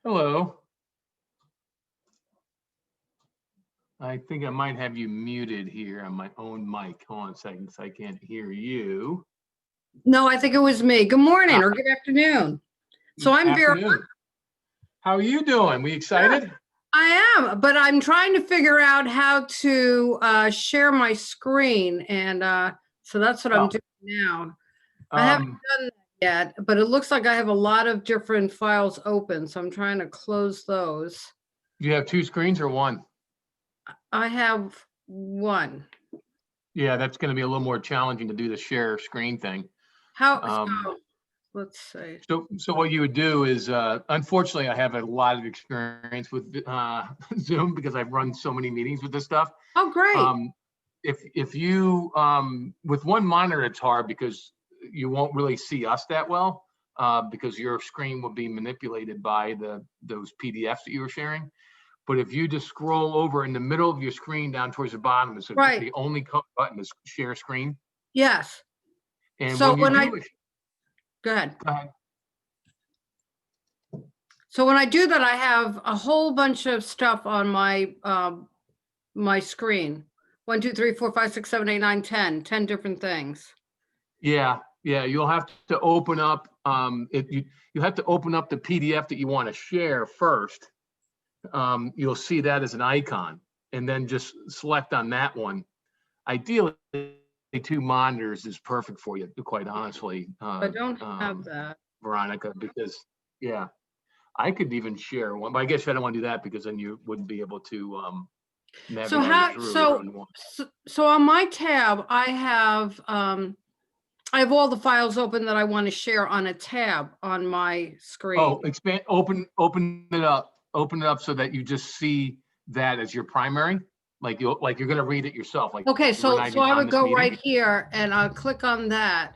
Hello. I think I might have you muted here on my own mic. Hold on a second, because I can't hear you. No, I think it was me. Good morning or good afternoon. So I'm Vera. Afternoon. How are you doing? We excited? I am, but I'm trying to figure out how to share my screen. And so that's what I'm doing now. I haven't done that yet, but it looks like I have a lot of different files open. So I'm trying to close those. Do you have two screens or one? I have one. Yeah, that's going to be a little more challenging to do the share screen thing. Let's see. So what you would do is, unfortunately, I have a lot of experience with Zoom because I've run so many meetings with this stuff. Oh, great. If you, with one monitor, it's hard because you won't really see us that well because your screen will be manipulated by those PDFs that you were sharing. But if you just scroll over in the middle of your screen down towards the bottom, it's the only button is share screen. Yes. And so when you do it, go ahead. Go ahead. So when I do that, I have a whole bunch of stuff on my my screen. 1, 2, 3, 4, 5, 6, 7, 8, 9, 10 different things. Yeah, you'll have to open up you have to open up the PDF that you want to share first. You'll see that as an icon, and then just select on that one. Ideally, 2 monitors is perfect for you, quite honestly. I don't have that, Veronica, because I could even share one, but I guess I don't want to do that because then you wouldn't be able to navigate through. So on my tab, I have all the files open that I want to share on a tab on my screen. Oh, open it up so that you just see that as your primary, like you're going to read it yourself. Like, okay, so I would go right here and I'll click on that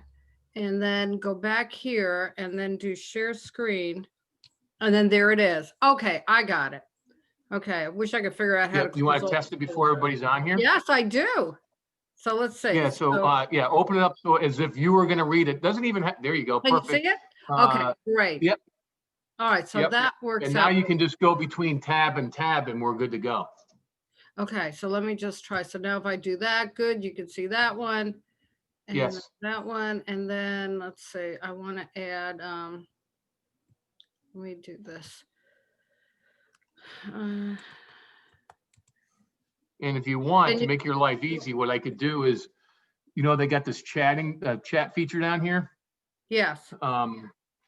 and then go back here and then do share screen. And then there it is. Okay, I got it. Okay, I wish I could figure out how to. You want to test it before everybody's on here? Yes, I do. So let's see. Yeah. So open it up so as if you were going to read it. Doesn't even have. There you go. Can Perfect. you see it? Okay, great. Yep. All right, so that works. And now you can just go between tab and tab, and we're good to go. Okay, so let me just try. So now if I do that, good. You can see that one. And yes. That one, and then let's see. I want to add. Let me do this. And if you want to make your life easy, what I could do is, they got this chat feature down here. Yes.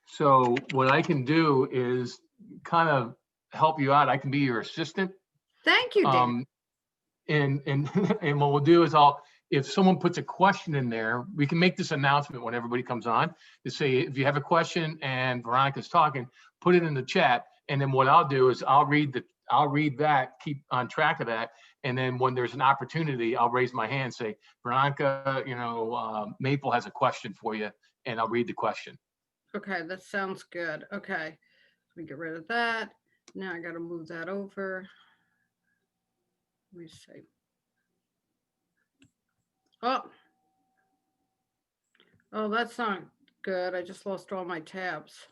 So what I can do is kind of help you out. I can be your assistant. Thank you, Dan. And what we'll do is if someone puts a question in there, we can make this announcement when everybody comes on to say, if you have a question and Veronica's talking, put it in the chat. And then what I'll do is I'll read that, keep on track of that. And then when there's an opportunity, I'll raise my hand and say, Veronica, Maple has a question for you, and I'll read the question. Okay, that sounds good. Okay, let me get rid of that. Now I got to move that over. Let me see. Oh, that's not good. I just lost all my tabs.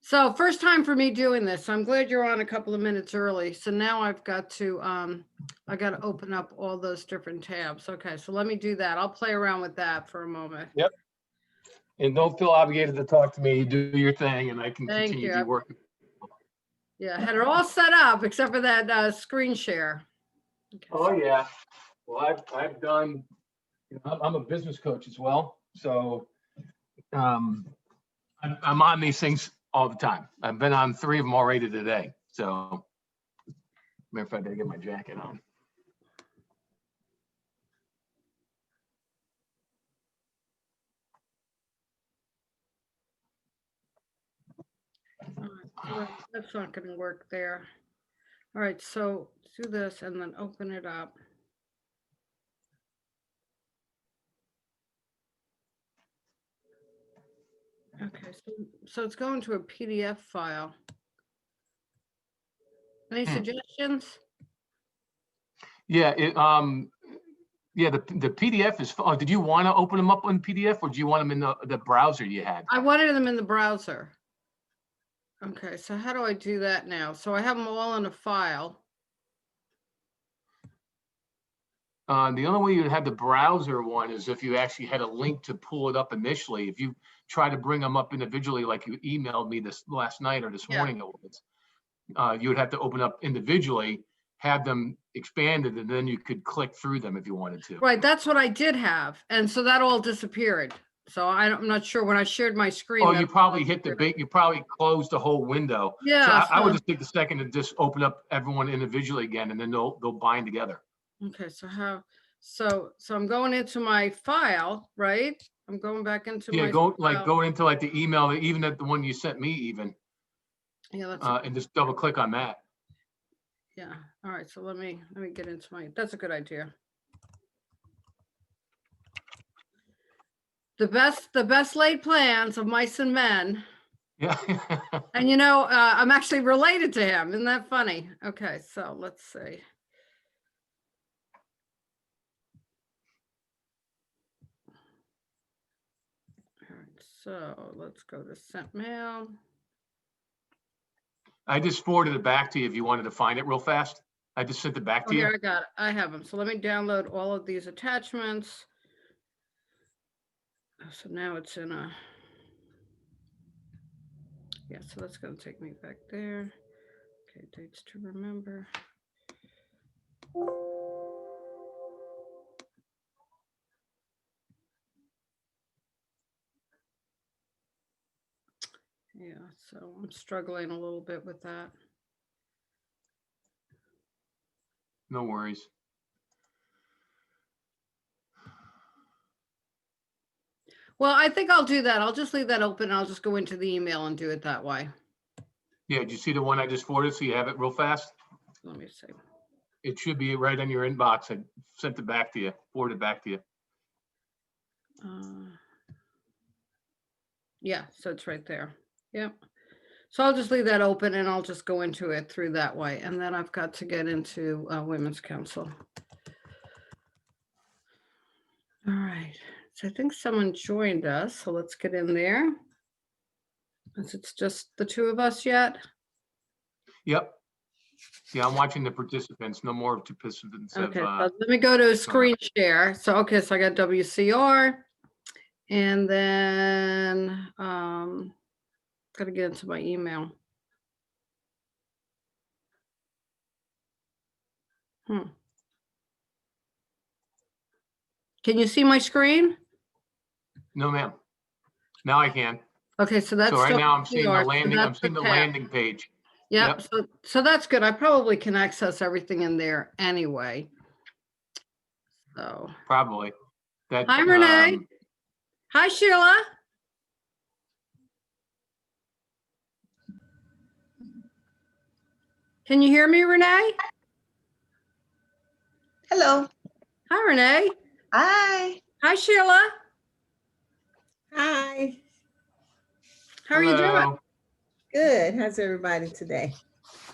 So first time for me doing this. I'm glad you're on a couple of minutes early. So now I've got to open up all those different tabs. Okay, so let me do that. I'll play around with that for a moment. Yep. And don't feel obligated to talk to me. Do your thing, and I can continue to work. Yeah, I had it all set up except for that screen share. Okay. Oh yeah. Well, I've done. I'm a business coach as well, so I'm on these things all the time. I've been on 3 of them already today. So, matter of fact, I gotta get my jacket on. That's not going to work there. All right, so do this and then open it up. Okay, so it's going to a PDF file. Any suggestions? Yeah, the PDF is. Oh, did you want to open them up on PDF, or do you want them in the browser you had? I wanted them in the browser. Okay, so how do I do that now? So I have them all in a file. The only way you'd have the browser one is if you actually had a link to pull it up initially. If you try to bring them up individually, like you emailed me this last night or this Yeah. morning, it was, you would have to open up individually, have them expanded, and then you could click through them if you wanted to. Right, that's what I did have. And so that all disappeared. So I'm not sure when I shared my screen. Oh, that you all probably hit the disappeared. you probably closed the whole window. So Yeah, I would so- just take a second to just open up everyone individually again, and then they'll bind together. Okay, so I'm going into my file, right? I'm going back into Yeah, my. go file. into like the email, even at the one you sent me even, Yeah, that's, and just double click on that. yeah. All right, so let me get into that's a good idea. The best laid plans of mice and men. Yeah. And I'm actually related to him. Isn't that funny? Okay, so let's see. All right, so let's go to sent mail. I just forwarded it back to you if you wanted to find it real fast. I just sent it back Oh, to here, you. I got it. I have them. So let me download all of these attachments. So now it's in a, yeah, so that's going to take me back there. Okay, dates to remember. Yeah, so I'm struggling a little bit with that. No worries. Well, I think I'll do that. I'll just leave that open. I'll just go into the email and do it that way. Yeah, did you see the one I just forwarded so you have it real fast? Let me see. It should be right in your inbox. I sent it back to you, forwarded it back to you. Yeah, so it's right there. Yep. So I'll just leave that open and I'll just go into it through that way. And then I've got to get into Women's Council. All right. So I think someone joined us. So let's get in there. Since it's just the two of us yet. Yep. Yeah, I'm watching the participants. No more participants have. Okay, so let me go to screen share. So, okay, so I got WCR. And then got to get into my email. Can you see my screen? No, ma'am. Now I can. Okay, so that's So right now I'm seeing the WCR, so landing. I'm that's seeing the tab. landing page. Yep. So that's good. I probably can access everything in there anyway. So Probably. That. hi, Renee. Hi, Sheila. Can you hear me, Renee? Hello. Hi, Renee. Hi. Hi, Sheila. Hi. How are you doing? Hello. Good. How's everybody today?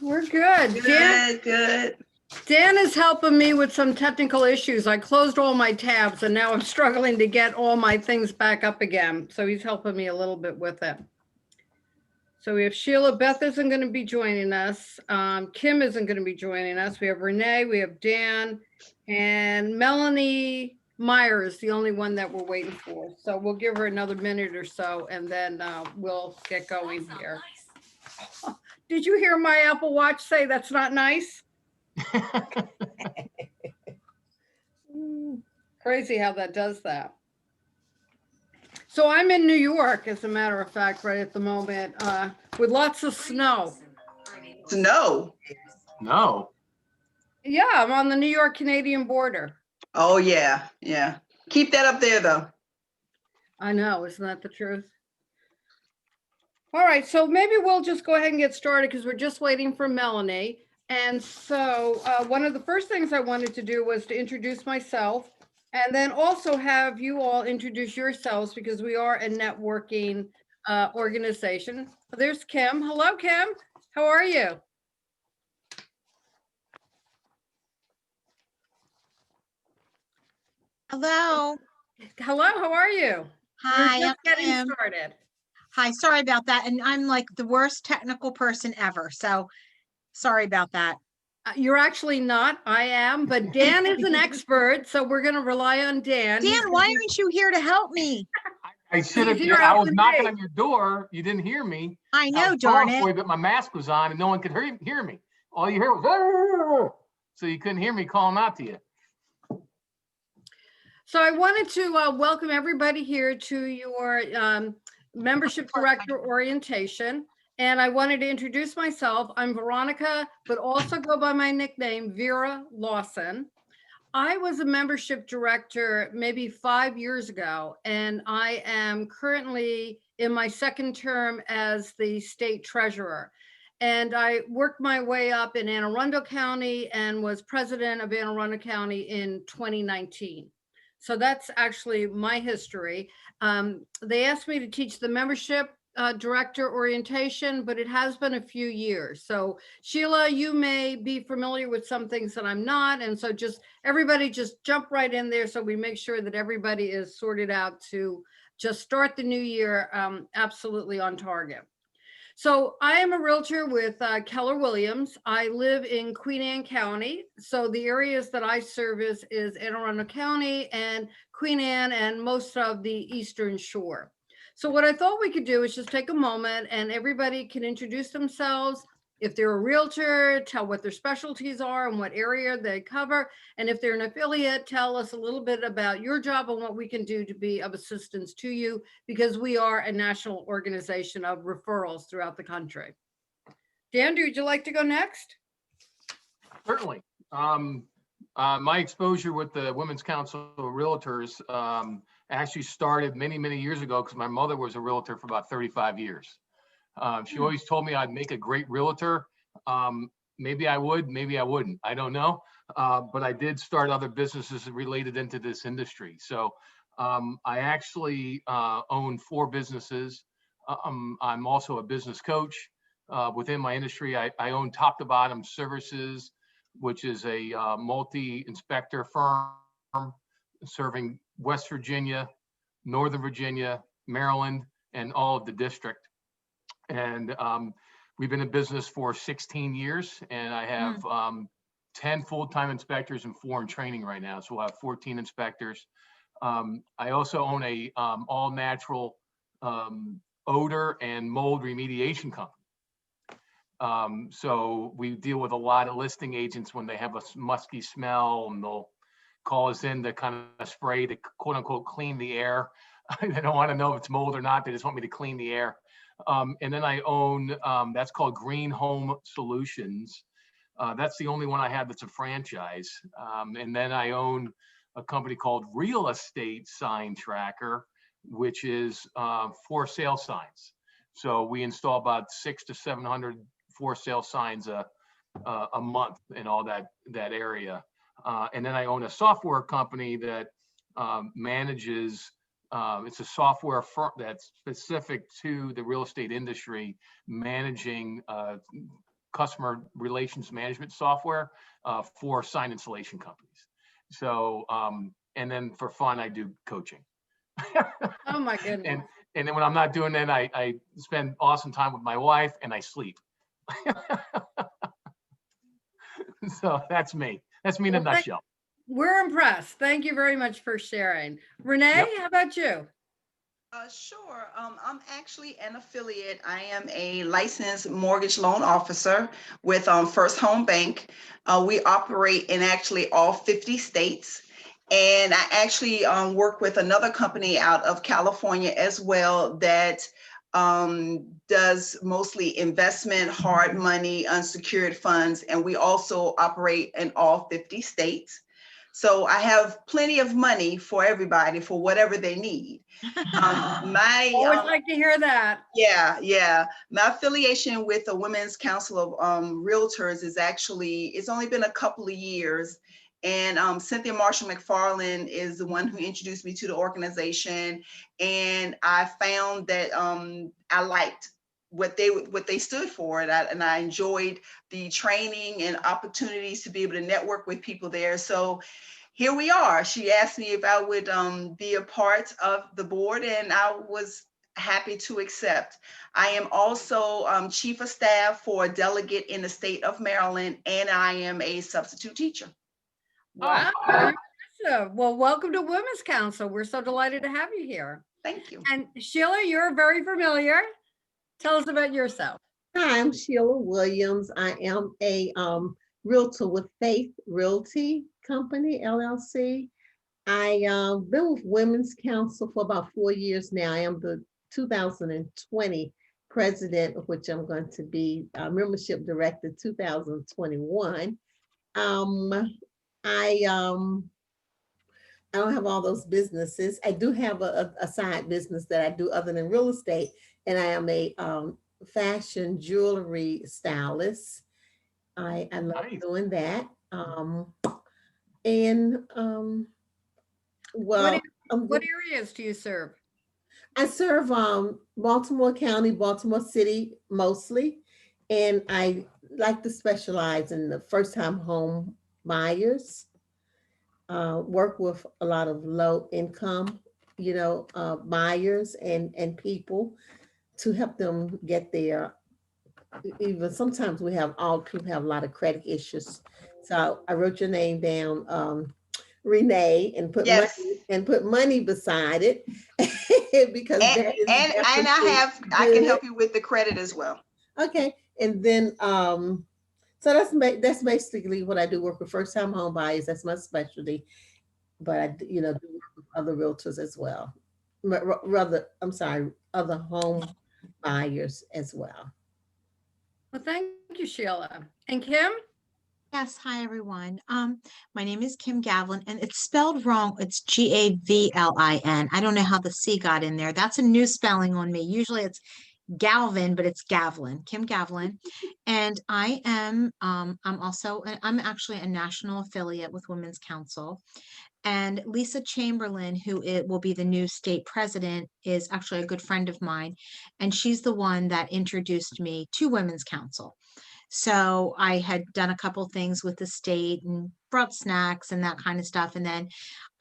We're good. Good. Dan is helping me with some technical issues. I closed all my tabs and now I'm struggling to get all my things back up again. So he's helping me a little bit with it. So we have Sheila. Beth isn't going to be joining us. Kim isn't going to be joining us. We have Renee, we have Dan, and Melanie Meyer is the only one that we're waiting for. So we'll give her another minute or so and then we'll get going here. Did you hear my Apple Watch say that's not nice? Crazy how that does that. So I'm in New York, as a matter of fact, right at the moment, with lots of snow. Snow. No. Yeah, I'm on the New York-Canadian border. Oh, yeah. Yeah. Keep that up there, though. I know, isn't that the truth? All right, so maybe we'll just go ahead and get started because we're just waiting for Melanie. And so one of the first things I wanted to do was to introduce myself and then also have you all introduce yourselves because we are a networking organization. There's Kim. Hello, Kim. How are you? Hello. Hello, how are you? Hi, We're I'm just getting Kim. started. Hi, sorry about that. And I'm like the worst technical person ever. So sorry about that. You're actually not, I am, but Dan is an expert, so we're gonna rely on Dan. He's Dan, gonna why be- aren't you here to help me? I should have, He's here I was helping knocking me. on your door. You didn't hear me. I I know, was darn calling for it. you, but my mask was on and no one could hear me. All you heard was, "Arr!" So you couldn't hear me calling out to you. So I wanted to welcome everybody here to your membership director orientation. And I wanted to introduce myself. I'm Veronica, but also go by my nickname, Vera Lawson. I was a membership director maybe 5 years ago, and I am currently in my second term as the state treasurer. And I worked my way up in Anne Arundel County and was president of Anne Arundel County in 2019. So that's actually my history. They asked me to teach the membership director orientation, but it has been a few years. So Sheila, you may be familiar with some things that I'm not. And so just everybody just jump right in there so we make sure that everybody is sorted out to just start the new year absolutely on target. So I am a realtor with Keller Williams. I live in Queen Anne County. So the areas that I service is Anne Arundel County and Queen Anne and most of the Eastern Shore. So what I thought we could do is just take a moment and everybody can introduce themselves. If they're a realtor, tell what their specialties are and what area they cover. And if they're an affiliate, tell us a little bit about your job and what we can do to be of assistance to you, because we are a national organization of referrals throughout the country. Dan, would you like to go next? Certainly. My exposure with the Women's Council of Realtors actually started many, many years ago because my mother was a realtor for about 35 years. She always told me I'd make a great realtor. Maybe I would, maybe I wouldn't. I don't know. But I did start other businesses related into this industry. So I actually own 4 businesses. I'm also a business coach within my industry. I own Top to Bottom Services, which is a multi-inspector firm serving West Virginia, Northern Virginia, Maryland, and all of the district. And we've been in business for 16 years, and I have 10 full-time inspectors and 4 in training right now. So we'll have 14 inspectors. I also own a all-natural odor and mold remediation company. So we deal with a lot of listing agents when they have a musky smell, and they'll call us in to kind of spray to quote unquote clean the air. They don't want to know if it's mold or not. They just want me to clean the air. And then I own, that's called Green Home Solutions. That's the only one I have that's a franchise. And then I own a company called Real Estate Sign Tracker, which is for sale signs. So we install about 600 to 700 for sale signs a month in all that area. And then I own a software company that manages, it's a software firm that's specific to the real estate industry, managing customer relations management software for sign installation companies. So, and then for fun, I do coaching. Oh my goodness. And then when I'm not doing that, I spend awesome time with my wife and I sleep. So that's me. That's me in a Well, nutshell. We're impressed. Thank you very much for sharing. Renee, Yep. how about you? Sure. I'm actually an affiliate. I am a licensed mortgage loan officer with First Home Bank. We operate in actually all 50 states. And I actually work with another company out of California as well that does mostly investment, hard money, unsecured funds. And we also operate in all 50 states. So I have plenty of money for everybody for whatever they need. Always like to hear that. Yeah. My affiliation with the Women's Council of Realtors is actually, it's only been a couple of years. And Cynthia Marshall McFarland is the one who introduced me to the organization. And I found that I liked what they stood for, and I enjoyed the training and opportunities to be able to network with people there. So here we are. She asked me if I would be a part of the board, and I was happy to accept. I am also Chief of Staff for a delegate in the state of Maryland, and I am a substitute teacher. Wow, very impressive. Well, welcome to Women's Council. We're so delighted to have you here. Thank you. And Sheila, you're very familiar. Tell us about yourself. Hi, I'm Sheila Williams. I am a realtor with Faith Realty Company, LLC. I been with Women's Council for about 4 years now. I am the 2020 president, of which I'm going to be membership director 2021. I don't have all those businesses. I do have a side business that I do other than real estate, and I am a fashion jewelry stylist. I love Nice. doing that. What areas do you serve? I serve Baltimore County, Baltimore City mostly, and I like to specialize in the first-time home buyers. Work with a lot of low income, buyers and people to help them get there. Even sometimes all people have a lot of credit issues. So I wrote your name down, Renee, and Yes. put money beside it because And, that is and I definitely can good. help you with the credit as well. Okay, and then so that's basically what I do. Work with first time home buyers. That's my specialty. But I do work with other realtors as well. Other home buyers as well. Well, thank you, Sheila. And Kim? Yes, hi, everyone. My name is Kim Gavlin, and it's spelled wrong. It's Gavlin. I don't know how the C got in there. That's a new spelling on me. Usually it's Galvin, but it's Gavlin, Kim Gavlin. And I'm actually a national affiliate with Women's Council. And Lisa Chamberlain, who will be the new state president, is actually a good friend of mine. And she's the one that introduced me to Women's Council. So I had done a couple things with the state and brought snacks and that kind of stuff. And then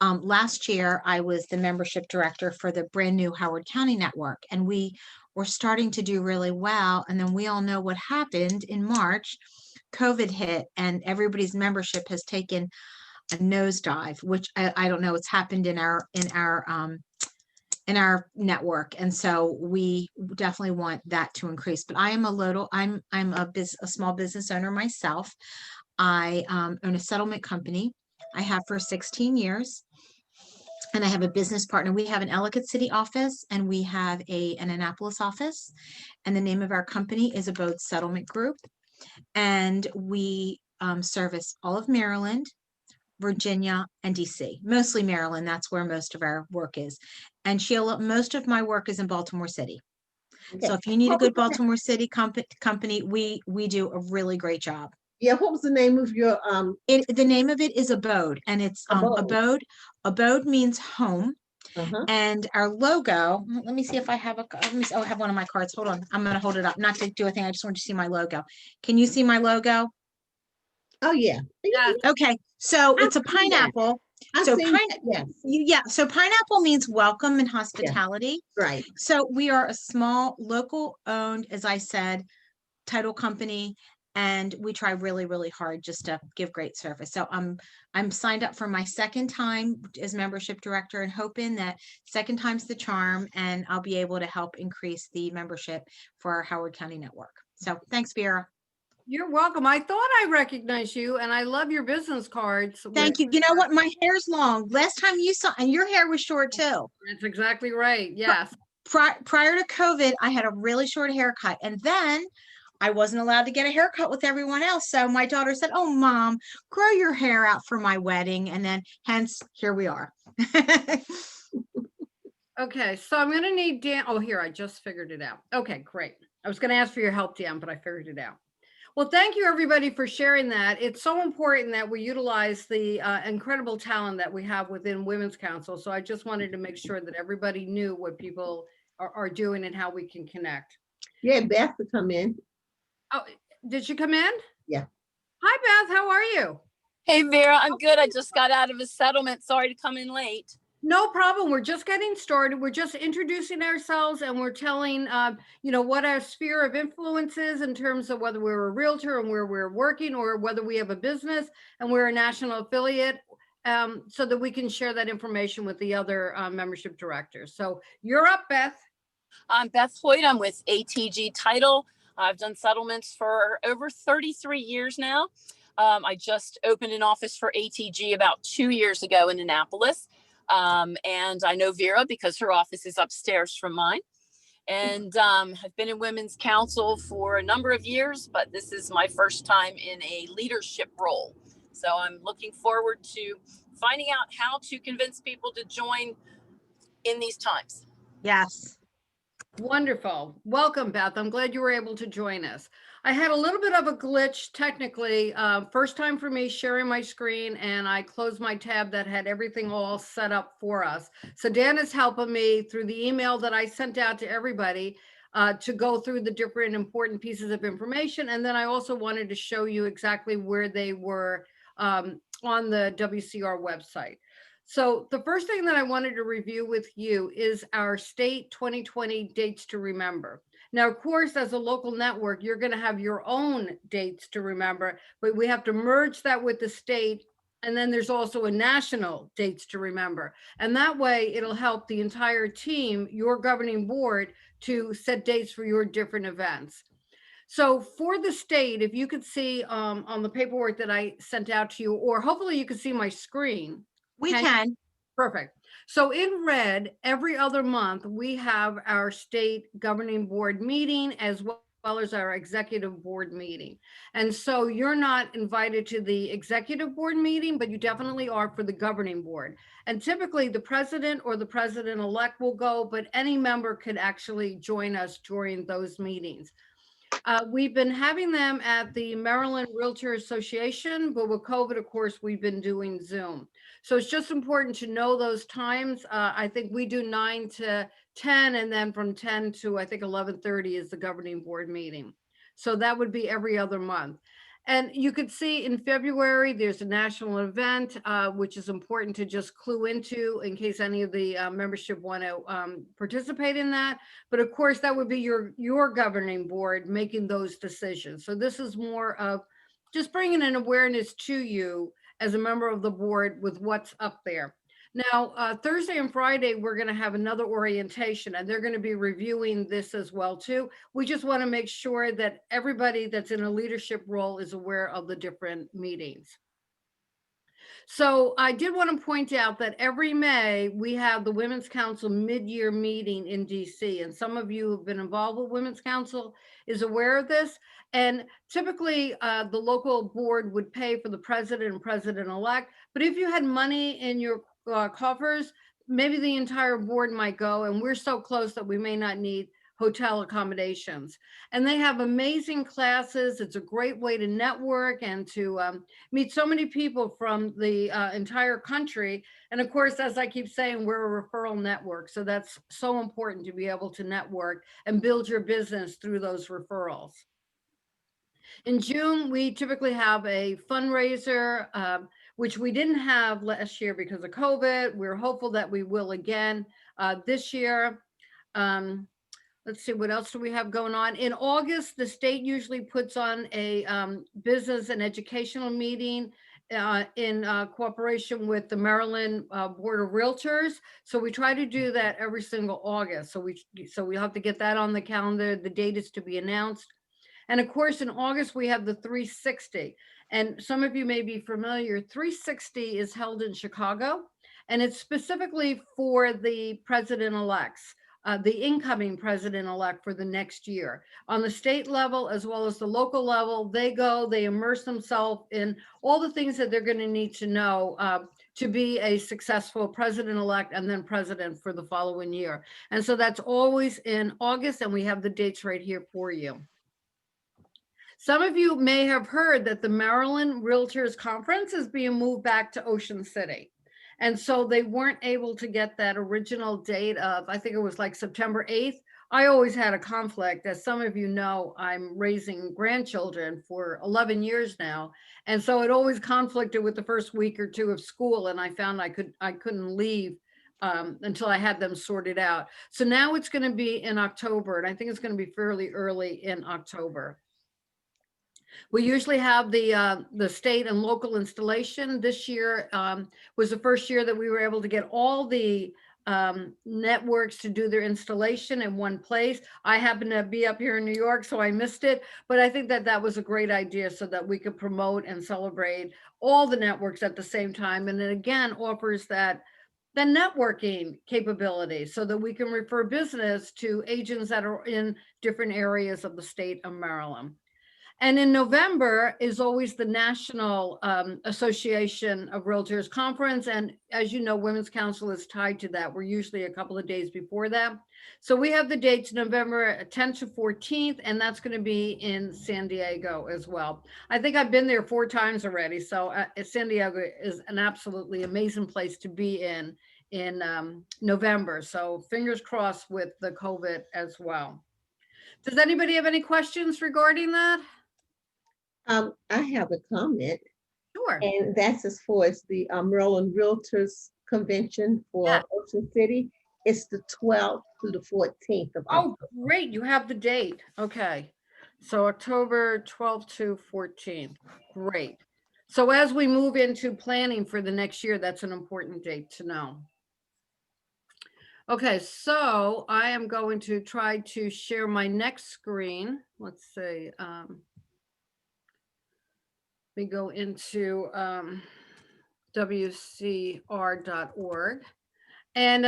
last year, I was the membership director for the brand new Howard County Network. And we were starting to do really well. And then we all know what happened in March. COVID hit and everybody's membership has taken a nosedive, which I don't know, it's happened in our network. And so we definitely want that to increase. But I am I'm a small business owner myself. I own a settlement company. I have for 16 years. And I have a business partner. We have an Ellicott City office and we have an Annapolis office. And the name of our company is Abode Settlement Group. And we service all of Maryland, Virginia, and DC, mostly Maryland. That's where most of our work is. And Sheila, most of my work is in Baltimore City. Okay. So if you need a good Baltimore City company, we do a really great job. Yeah, what was the name of your The name of it is Abode, and it's Abode. Abode means home. Uh-huh. And our logo, let me see if I have I have one of my cards. Hold on. I'm going to hold it up. Not to do a thing. I just want you to see my logo. Can you see my logo? Oh yeah. Yeah. Okay. So it's a I've seen that. pineapple. I've So seen that, yes. So pineapple means welcome and hospitality. Right. So we are a small local owned, as I said, title company. And we try really, really hard just to give great service. So I'm signed up for my second time as membership director and hoping that second time's the charm and I'll be able to help increase the membership for our Howard County Network. So thanks, Vera. You're welcome. I thought I recognized you and I love your business cards. Thank you. You know what? My hair's long. Last time you saw, and your hair was short too. That's exactly right. Yes. Prior to COVID, I had a really short haircut, and then I wasn't allowed to get a haircut with everyone else. So my daughter said, "Oh, Mom, grow your hair out for my wedding." And then hence here we are. Okay, so I'm gonna need Dan. Oh, here, I just figured it out. Okay, great. I was gonna ask for your help, Dan, but I figured it out. Well, thank you everybody for sharing that. It's so important that we utilize the incredible talent that we have within Women's Council. So I just wanted to make sure that everybody knew what people are doing and how we can connect. Yeah, Beth to come in. Oh, did she come in? Yeah. Hi, Beth. How are you? Hey, Vera, I'm good. I just got out of a settlement. Sorry to come in late. No problem. We're just getting started. We're just introducing ourselves and we're telling, what our sphere of influence is in terms of whether we're a realtor and where we're working or whether we have a business and we're a national affiliate, so that we can share that information with the other membership directors. So you're up, Beth. I'm Beth Hoyt. I'm with ATG Title. I've done settlements for over 33 years now. I just opened an office for ATG about 2 years ago in Annapolis. And I know Vera because her office is upstairs from mine. And I've been in Women's Council for a number of years, but this is my first time in a leadership role. So I'm looking forward to finding out how to convince people to join in these times. Yes. Wonderful. Welcome, Beth. I'm glad you were able to join us. I had a little bit of a glitch technically. First time for me sharing my screen, and I closed my tab that had everything all set up for us. So Dan is helping me through the email that I sent out to everybody to go through the different important pieces of information. And then I also wanted to show you exactly where they were on the WCR website. So the first thing that I wanted to review with you is our state 2020 dates to remember. Now, of course, as a local network, you're going to have your own dates to remember, but we have to merge that with the state. And then there's also a national dates to remember. And that way it'll help the entire team, your governing board, to set dates for your different events. So for the state, if you could see on the paperwork that I sent out to you, or hopefully you could see my screen. We can. Perfect. So in red, every other month, we have our state governing board meeting as well as our executive board meeting. And so you're not invited to the executive board meeting, but you definitely are for the governing board. And typically the president or the president-elect will go, but any member could actually join us during those meetings. We've been having them at the Maryland Realtor Association, but with COVID, of course, we've been doing Zoom. So it's just important to know those times. I think we do 9 to 10, and then from 10 to I think 11:30 is the governing board meeting. So that would be every other month. And you could see in February, there's a national event, which is important to just clue into in case any of the membership want to participate in that. But of course, that would be your governing board making those decisions. So this is more of just bringing an awareness to you as a member of the board with what's up there. Now, Thursday and Friday, we're going to have another orientation, and they're going to be reviewing this as well, too. We just want to make sure that everybody that's in a leadership role is aware of the different meetings. So I did want to point out that every May, we have the Women's Council mid-year meeting in DC, and some of you who've been involved with Women's Council is aware of this. And typically, the local board would pay for the president and president-elect, but if you had money in your coffers, maybe the entire board might go, and we're so close that we may not need hotel accommodations. And they have amazing classes. It's a great way to network and to meet so many people from the entire country. And of course, as I keep saying, we're a referral network. So that's so important to be able to network and build your business through those referrals. In June, we typically have a fundraiser, which we didn't have last year because of COVID. We're hopeful that we will again this year. Let's see, what else do we have going on? In August, the state usually puts on a business and educational meeting in cooperation with the Maryland Board of Realtors. So we try to do that every single August. So we'll have to get that on the calendar. The date is to be announced. And of course, in August, we have the 360. And some of you may be familiar, 360 is held in Chicago, and it's specifically for the president-elects, the incoming president-elect for the next year. On the state level, as well as the local level, they go, they immerse themselves in all the things that they're going to need to know to be a successful president-elect and then president for the following year. And so that's always in August, and we have the dates right here for you. Some of you may have heard that the Maryland Realtors Conference is being moved back to Ocean City. And so they weren't able to get that original date of, I think it was like September 8th. I always had a conflict. As some of you know, I'm raising grandchildren for 11 years now. And so it always conflicted with the first week or two of school. And I found I couldn't leave until I had them sorted out. So now it's going to be in October, and I think it's going to be fairly early in October. We usually have the state and local installation. This year was the first year that we were able to get all the networks to do their installation in one place. I happen to be up here in New York, so I missed it, but I think that that was a great idea so that we could promote and celebrate all the networks at the same time. And it again offers that the networking capability so that we can refer business to agents that are in different areas of the state of Maryland. And in November is always the National Association of Realtors Conference. And as you know, Women's Council is tied to that. We're usually a couple of days before that. So we have the dates November 10th to 14th, and that's going to be in San Diego as well. I think I've been there 4 times already. So San Diego is an absolutely amazing place to be in November. So fingers crossed with the COVID as well. Does anybody have any questions regarding that? I have a comment, Sure. and that's as far as the Maryland Realtors Convention for Yeah. Ocean City. It's the 12th through the 14th of Oh, October. great. You have the date. Okay. So October 12th to 14th. Great. So as we move into planning for the next year, that's an important date to know. Okay, so I am going to try to share my next screen. Let's see. We go into WCR.org. And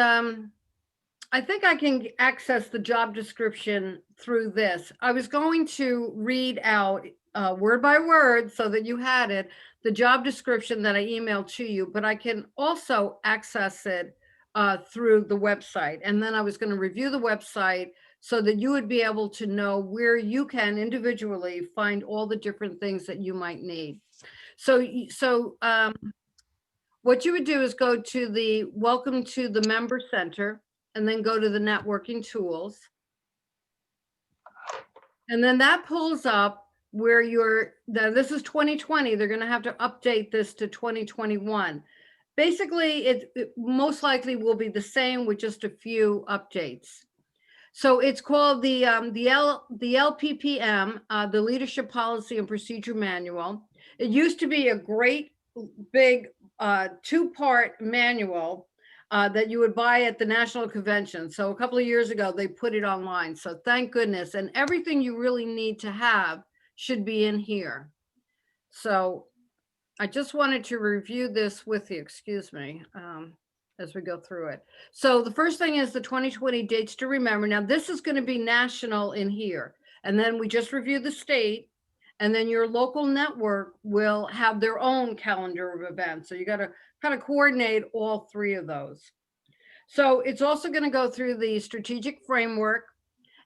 I think I can access the job description through this. I was going to read out word by word so that you had it, the job description that I emailed to you, but I can also access it through the website. And then I was going to review the website so that you would be able to know where you can individually find all the different things that you might need. So what you would do is go to the Welcome to the Member Center and then go to the networking tools. And then that pulls up where this is 2020. They're going to have to update this to 2021. Basically, it most likely will be the same with just a few updates. So it's called the LPPM, the Leadership Policy and Procedure Manual. It used to be a great big 2-part manual that you would buy at the National Convention. So a couple of years ago, they put it online. So thank goodness. And everything you really need to have should be in here. So I just wanted to review this with you, excuse me, as we go through it. So the first thing is the 2020 dates to remember. Now this is going to be national in here. And then we just reviewed the state, and then your local network will have their own calendar of events. So you got to kind of coordinate all 3 of those. So it's also going to go through the strategic framework.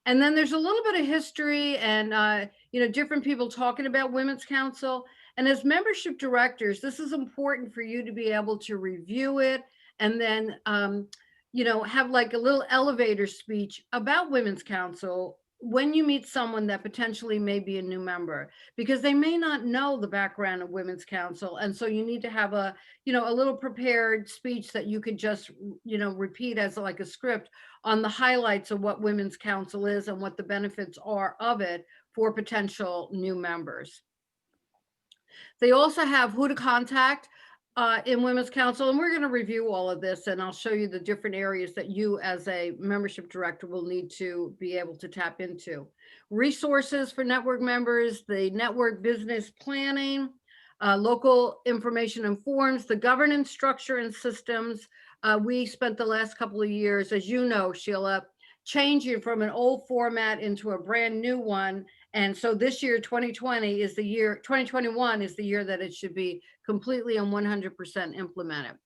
And then there's a little bit of history and, different people talking about Women's Council. And as membership directors, this is important for you to be able to review it and then, have like a little elevator speech about Women's Council when you meet someone that potentially may be a new member, because they may not know the background of Women's Council. And so you need to have a little prepared speech that you could just, repeat as like a script on the highlights of what Women's Council is and what the benefits are of it for potential new members. They also have who to contact in Women's Council, and we're going to review all of this, and I'll show you the different areas that you as a membership director will need to be able to tap into. Resources for network members, the network business planning, local information and forms, the governance structure and systems. We spent the last couple of years, as you know, Sheila, changing from an old format into a brand new one. And so this year, 2021 is the year that it should be completely and 100% implemented.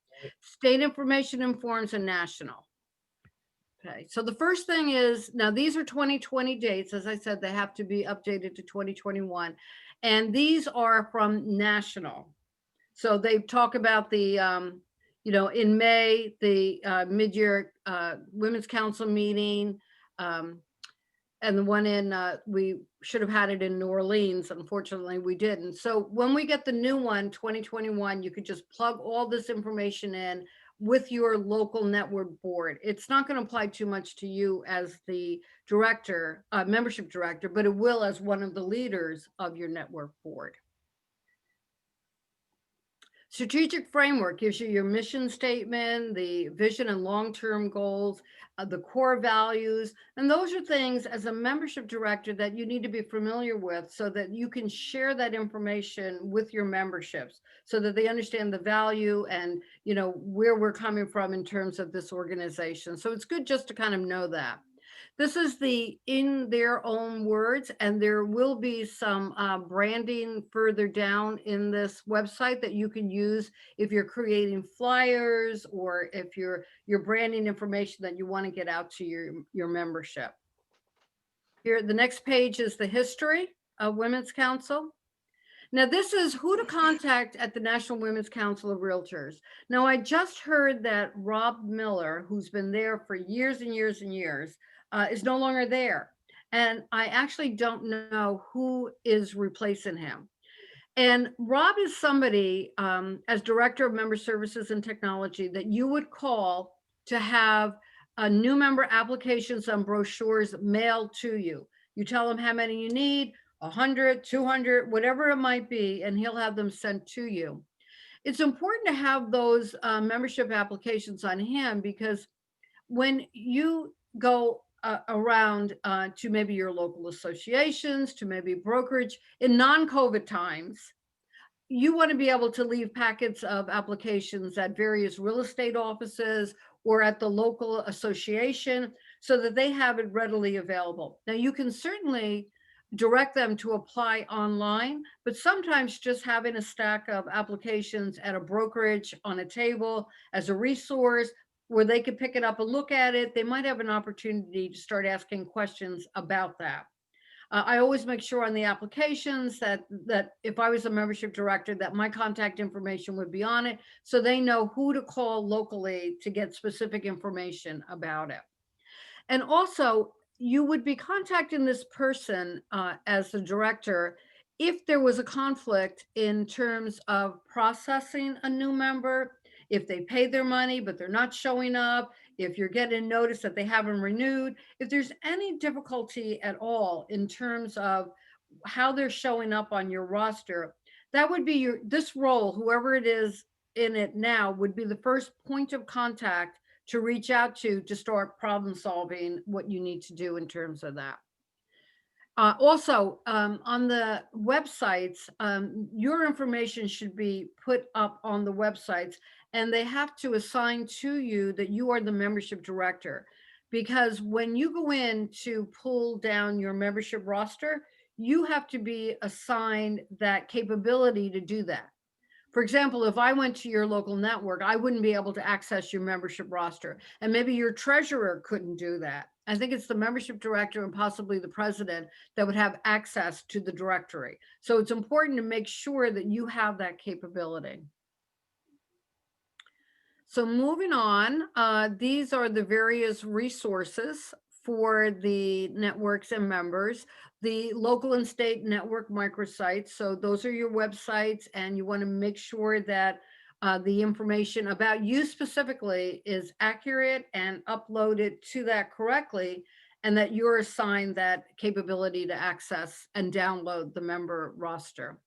State information and forms and national. Okay, so the first thing is, now these are 2020 dates. As I said, they have to be updated to 2021. And these are from national. So they talk about the, in May, the mid-year Women's Council meeting, and the one in, we should have had it in New Orleans. Unfortunately, we didn't. So when we get the new one, 2021, you could just plug all this information in with your local network board. It's not going to apply too much to you as the director, membership director, but it will as one of the leaders of your network board. Strategic framework gives you your mission statement, the vision and long-term goals, the core values. And those are things as a membership director that you need to be familiar with so that you can share that information with your memberships so that they understand the value and, you know, where we're coming from in terms of this organization. So it's good just to kind of know that. This is the in their own words, and there will be some branding further down in this website that you can use if you're creating flyers or if you're branding information that you want to get out to your membership. Here, the next page is the history of Women's Council. Now, this is who to contact at the National Women's Council of Realtors. Now, I just heard that Rob Miller, who's been there for years and years and years, is no longer there. And I actually don't know who is replacing him. And Rob is somebody, as Director of Member Services and Technology, that you would call to have new member applications and brochures mailed to you. You tell him how many you need, 100, 200, whatever it might be, and he'll have them sent to you. It's important to have those membership applications on hand because when you go around to maybe your local associations, to maybe brokerage in non-COVID times, you want to be able to leave packets of applications at various real estate offices or at the local association so that they have it readily available. Now, you can certainly direct them to apply online, but sometimes just having a stack of applications at a brokerage on a table as a resource where they could pick it up and look at it, they might have an opportunity to start asking questions about that. I always make sure on the applications that if I was a membership director, that my contact information would be on it so they know who to call locally to get specific information about it. And also, you would be contacting this person as the director if there was a conflict in terms of processing a new member, if they paid their money but they're not showing up, if you're getting notice that they haven't renewed, if there's any difficulty at all in terms of how they're showing up on your roster, that would be this role, whoever it is in it now, would be the first point of contact to reach out to start problem solving what you need to do in terms of that. Also, on the websites, your information should be put up on the websites, and they have to assign to you that you are the membership director. Because when you go in to pull down your membership roster, you have to be assigned that capability to do that. For example, if I went to your local network, I wouldn't be able to access your membership roster. And maybe your treasurer couldn't do that. I think it's the membership director and possibly the president that would have access to the directory. So it's important to make sure that you have that capability. So moving on, these are the various resources for the networks and members. The local and state network microsites. So those are your websites, and you want to make sure that the information about you specifically is accurate and uploaded to that correctly, and that you're assigned that capability to access and download the member roster.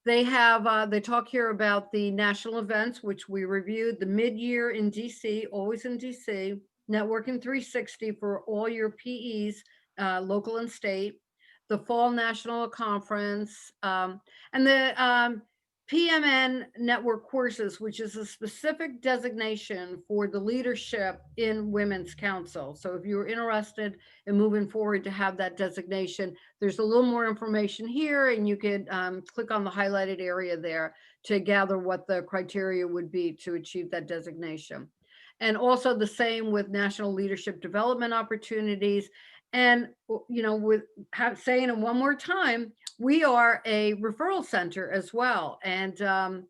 They have, they talk here about the national events, which we reviewed, the mid-year in DC, always in DC, Networking 360 for all your PEs, local and state, the Fall National Conference, and the PMN Network Courses, which is a specific designation for the leadership in Women's Council. So if you're interested in moving forward to have that designation, there's a little more information here, and you can click on the highlighted area there to gather what the criteria would be to achieve that designation. And also the same with national leadership development opportunities. And, you know, with saying it one more time, we are a referral center as well. And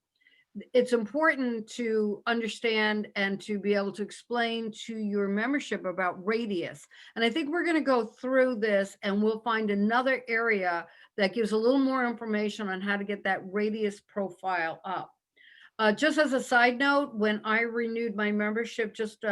it's important to understand and to be able to explain to your membership about radius. And I think we're going to go through this and we'll find another area that gives a little more information on how to get that radius profile up. Just as a side note, when I renewed my membership just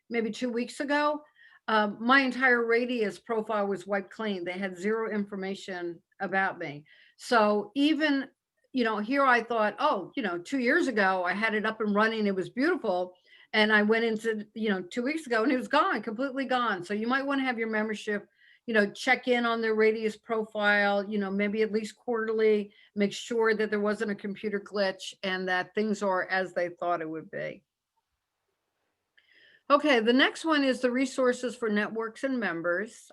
maybe 2 weeks ago, my entire radius profile was wiped clean. They had zero information about me. So even, here I thought, oh, 2 years ago, I had it up and running. It was beautiful. And I went into, 2 weeks ago and it was gone, completely gone. So you might want to have your membership, check in on their radius profile, maybe at least quarterly, make sure that there wasn't a computer glitch and that things are as they thought it would be. Okay, the next one is the resources for networks and members.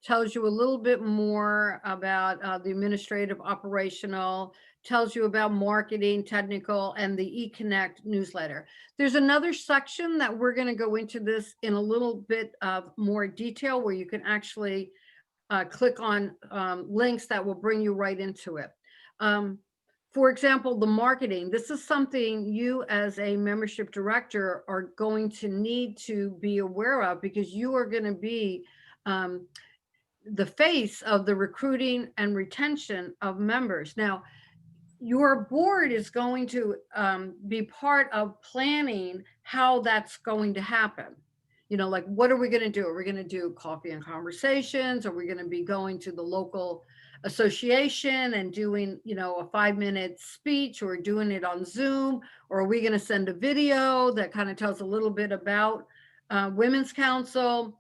Tells you a little bit more about the administrative, operational, tells you about marketing, technical, and the eConnect newsletter. There's another section that we're going to go into this in a little bit of more detail where you can actually click on links that will bring you right into it. For example, the marketing, this is something you as a membership director are going to need to be aware of because you are going to be the face of the recruiting and retention of members. Now, your board is going to be part of planning how that's going to happen. Like, what are we going to do? Are we going to do coffee and conversations? Are we going to be going to the local association and doing, a 5-minute speech, or doing it on Zoom? Or are we going to send a video that kind of tells a little bit about Women's Council?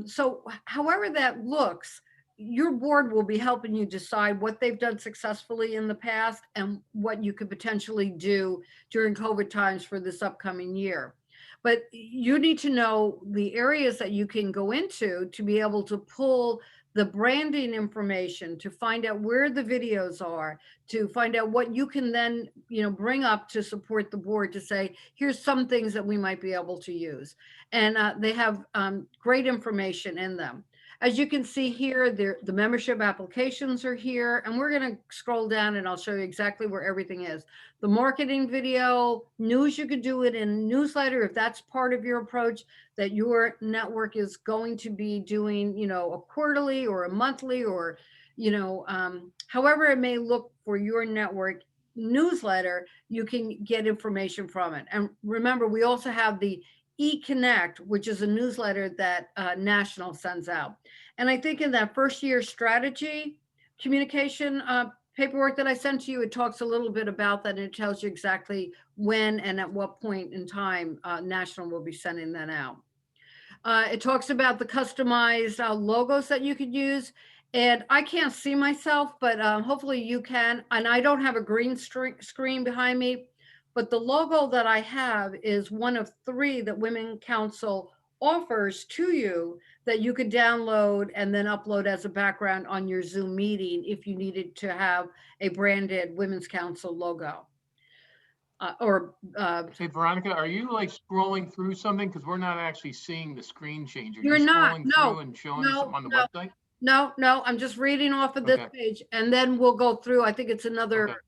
So however that looks, your board will be helping you decide what they've done successfully in the past and what you could potentially do during COVID times for this upcoming year. But you need to know the areas that you can go into to be able to pull the branding information, to find out where the videos are, to find out what you can then, bring up to support the board to say, here's some things that we might be able to use. And they have great information in them. As you can see here, the membership applications are here, and we're going to scroll down and I'll show you exactly where everything is. The marketing video, news, you could do it in newsletter if that's part of your approach that your network is going to be doing, a quarterly or a monthly or, however it may look for your network newsletter, you can get information from it. And remember, we also have the eConnect, which is a newsletter that National sends out. And I think in that first year strategy communication paperwork that I sent to you, it talks a little bit about that, and it tells you exactly when and at what point in time National will be sending that out. It talks about the customized logos that you could use. And I can't see myself, but hopefully you can. And I don't have a green screen behind me. But the logo that I have is one of 3 that Women's Council offers to you that you could download and then upload as a background on your Zoom meeting if you needed to have a branded Women's Council logo. Hey, Veronica, are you like scrolling through something? Because we're not actually seeing the screen change. Are You're you not, scrolling no, through and showing us no, something on the no. website? No, I'm just reading off of this Okay. page, and then we'll go through. I think it's another. Okay.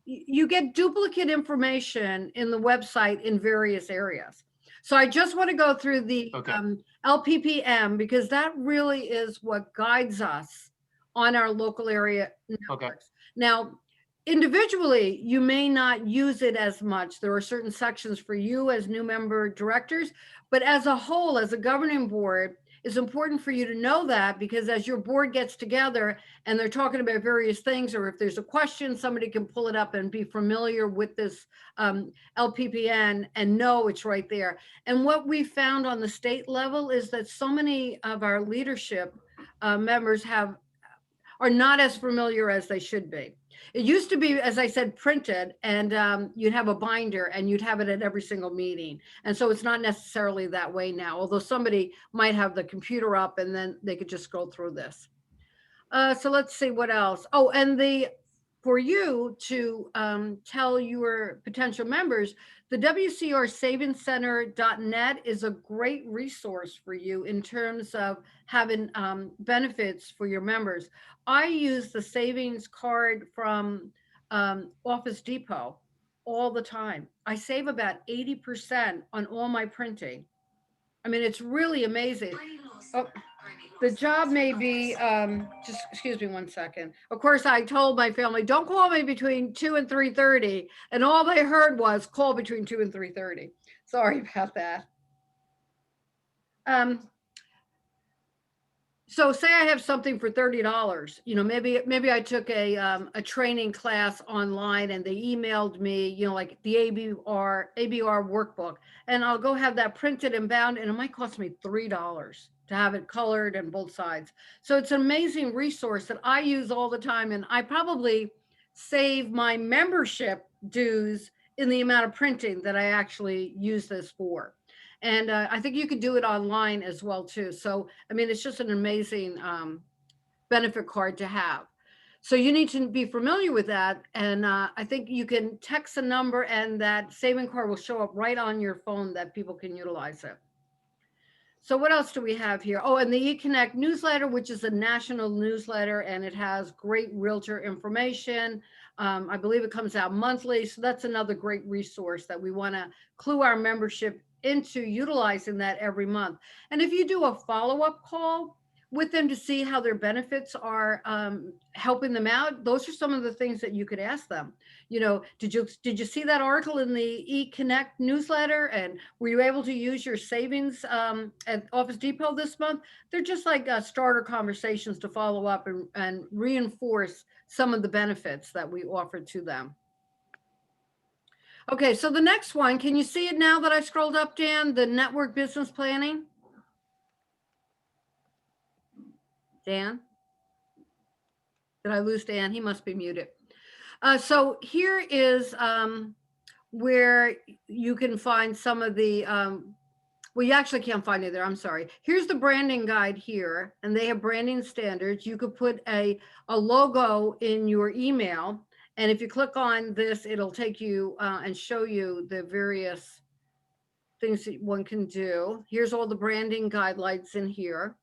You get duplicate information in the website in various areas. So I just want to go through the Okay. LPPM because that really is what guides us on our local area Okay. networks. Now, individually, you may not use it as much. There are certain sections for you as new member directors, but as a whole, as a governing board, it's important for you to know that because as your board gets together and they're talking about various things, or if there's a question, somebody can pull it up and be familiar with this LPPN and know it's right there. And what we found on the state level is that so many of our leadership members are not as familiar as they should be. It used to be, as I said, printed, and you'd have a binder and you'd have it at every single meeting. And so it's not necessarily that way now, although somebody might have the computer up and then they could just scroll through this. So let's see what else. Oh, and for you to tell your potential members, the WCRSavingCenter.net is a great resource for you in terms of having benefits for your members. I use the savings card from Office Depot all the time. I save about 80% on all my printing. I mean, it's really amazing. Oh, the job may be, just excuse me one second. Of course, I told my family, don't call me between 2 and 3:30. And all they heard was call between 2 and 3:30. Sorry about that. So say I have something for $30, maybe I took a training class online and they emailed me, like the ABR workbook, and I'll go have that printed and bound, and it might cost me $3 to have it colored and both sides. So it's an amazing resource that I use all the time, and I probably save my membership dues in the amount of printing that I actually use this for. And I think you could do it online as well too. So, I mean, it's just an amazing benefit card to have. So you need to be familiar with that. And I think you can text a number and that saving card will show up right on your phone that people can utilize it. So what else do we have here? Oh, and the eConnect newsletter, which is a national newsletter, and it has great realtor information. I believe it comes out monthly. So that's another great resource that we want to clue our membership into utilizing that every month. And if you do a follow-up call with them to see how their benefits are helping them out, those are some of the things that you could ask them. Did you see that article in the eConnect newsletter? And were you able to use your savings at Office Depot this month? They're just like starter conversations to follow up and reinforce some of the benefits that we offer to them. Okay, so the next one, can you see it now that I scrolled up, Dan? The network business planning? Dan? Did I lose Dan? He must be muted. So here is where you can find some of the, well, you actually can't find it there. I'm sorry. Here's the branding guide here, and they have branding standards. You could put a logo in your email. And if you click on this, it'll take you and show you the various things that one can do. Here's all the branding guidelines in here.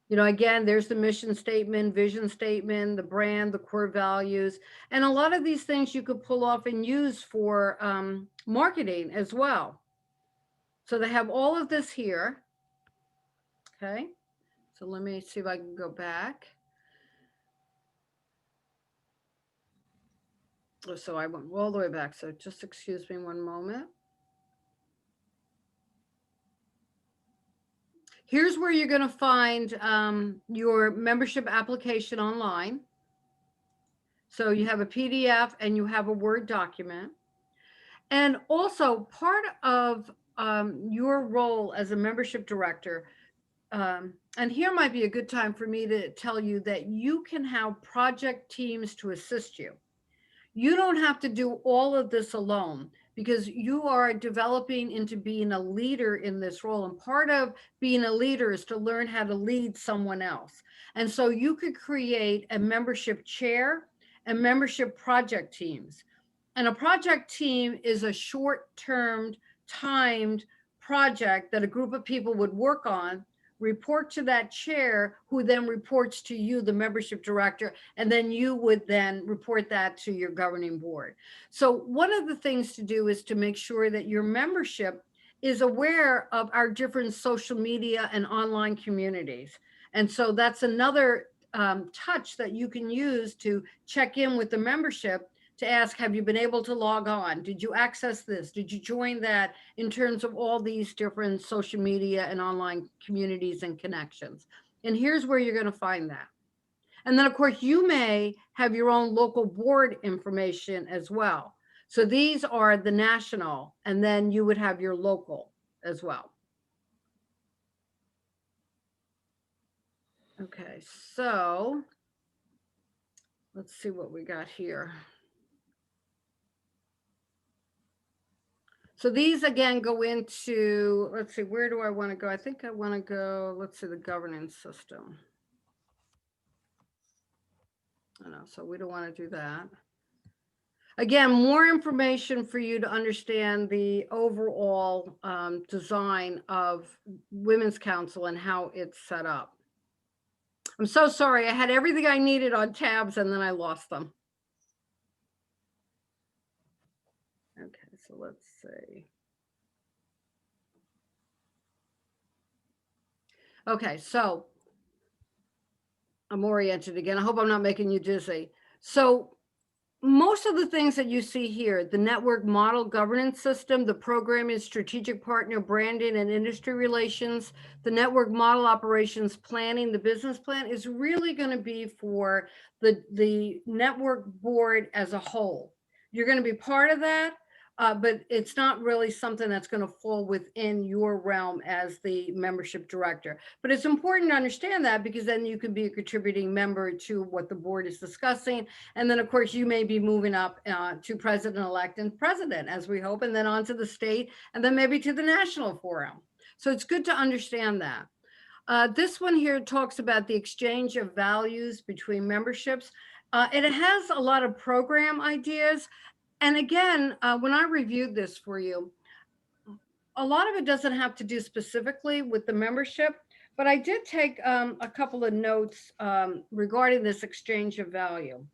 Again, there's the mission statement, vision statement, the brand, the core values, and a lot of these things you could pull off and use for marketing as well. So they have all of this here. Okay, so let me see if I can go back. So I went all the way back. So just excuse me one moment. Here's where you're going to find your membership application online. So you have a PDF and you have a Word document. And also part of your role as a membership director, and here might be a good time for me to tell you that you can have project teams to assist you. You don't have to do all of this alone because you are developing into being a leader in this role. And part of being a leader is to learn how to lead someone else. And so you could create a membership chair and membership project teams. And a project team is a short-term timed project that a group of people would work on, report to that chair, who then reports to you, the membership director, and then you would then report that to your governing board. So one of the things to do is to make sure that your membership is aware of our different social media and online communities. And so that's another touch that you can use to check in with the membership to ask, have you been able to log on? Did you access this? Did you join that, in terms of all these different social media and online communities and connections? And here's where you're going to find that. And then, of course, you may have your own local board information as well. So these are the national, and then you would have your local as well. Okay, so let's see what we got here. So these again go into, let's see, where do I want to go? I think I want to go, let's see, the governance system. I know, so we don't want to do that. Again, more information for you to understand the overall design of Women's Council and how it's set up. I'm so sorry, I had everything I needed on tabs and then I lost them. Okay, so let's see. Okay, so I'm oriented again. I hope I'm not making you dizzy. So most of the things that you see here, the network model governance system, the programming, strategic partner branding and industry relations, the network model operations planning, the business plan is really going to be for the network board as a whole. You're going to be part of that, but it's not really something that's going to fall within your realm as the membership director. But it's important to understand that, because then you can be a contributing member to what the board is discussing. And then, of course, you may be moving up to president-elect and president, as we hope, and then on to the state, and then maybe to the national forum. So it's good to understand that. This one here talks about the exchange of values between memberships. It has a lot of program ideas. And again, when I reviewed this for you, a lot of it doesn't have to do specifically with the membership, but I did take a couple of notes regarding this exchange of value.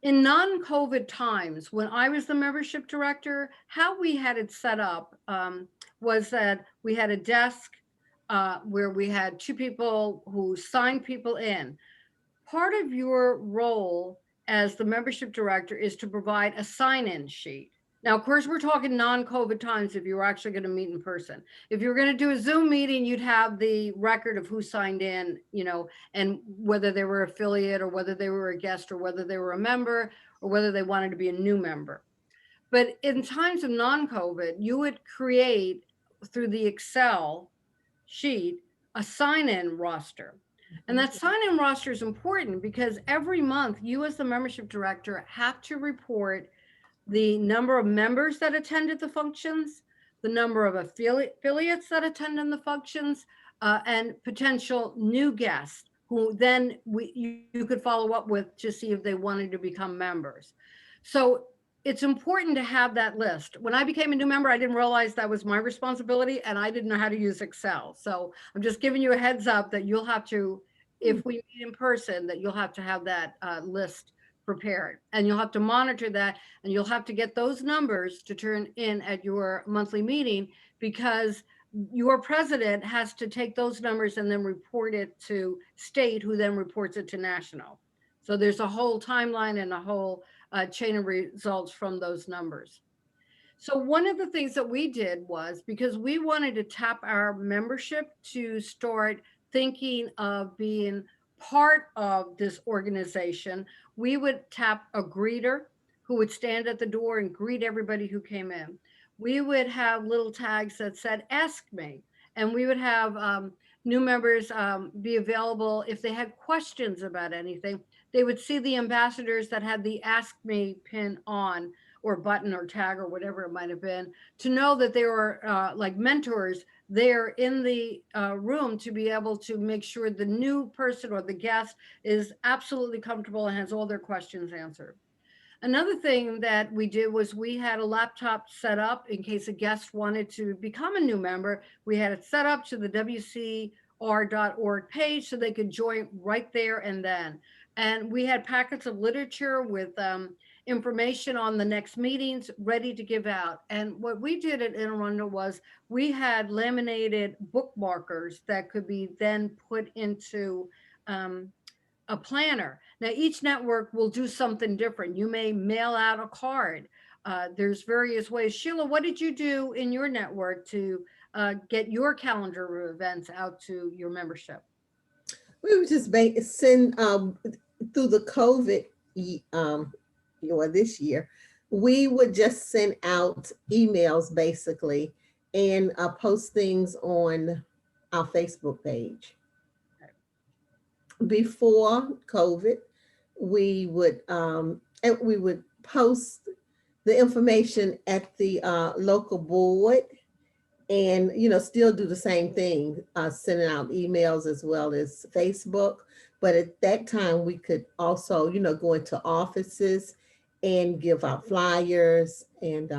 In non-COVID times, when I was the membership director, how we had it set up was that we had a desk where we had two people who signed people in. Part of your role as the membership director is to provide a sign-in sheet. Now, of course, we're talking non-COVID times if you were actually going to meet in person. If you were going to do a Zoom meeting, you'd have the record of who signed in, you know, and whether they were affiliate or whether they were a guest or whether they were a member or whether they wanted to be a new member. But in times of non-COVID, you would create through the Excel sheet a sign-in roster. And that sign-in roster is important because every month you as the membership director have to report the number of members that attended the functions, the number of affiliates that attended the functions, and potential new guests who then you could follow up with to see if they wanted to become members. So it's important to have that list. When I became a new member, I didn't realize that was my responsibility and I didn't know how to use Excel. So I'm just giving you a heads up that you'll have to, if we meet in person, that you'll have to have that list prepared, and you'll have to monitor that, and you'll have to get those numbers to turn in at your monthly meeting, because your president has to take those numbers and then report it to state, who then reports it to national. So there's a whole timeline and a whole chain of results from those numbers. So one of the things that we did was, because we wanted to tap our membership to start thinking of being part of this organization, we would tap a greeter who would stand at the door and greet everybody who came in. We would have little tags that said, "Ask me." And we would have new members be available if they had questions about anything. They would see the ambassadors that had the "Ask Me" pin on, or button or tag or whatever it might have been, to know that they were like mentors there in the room to be able to make sure the new person or the guest is absolutely comfortable and has all their questions answered. Another thing that we did was we had a laptop set up in case a guest wanted to become a new member. We had it set up to the WCR.org page so they could join right there and then. And we had packets of literature with information on the next meetings ready to give out. And what we did at Anne Arundel was we had laminated bookmarkers that could be then put into a planner. Now, each network will do something different. You may mail out a card. There's various ways. Sheila, what did you do in your network to get your calendar of events out to your membership? We would just send through the COVID this year, we would just send out emails basically and post things on our Facebook page. Before COVID, we would post the information at the local board, and still do the same thing, sending out emails as well as Facebook. But at that time, we could also go into offices and give out flyers, and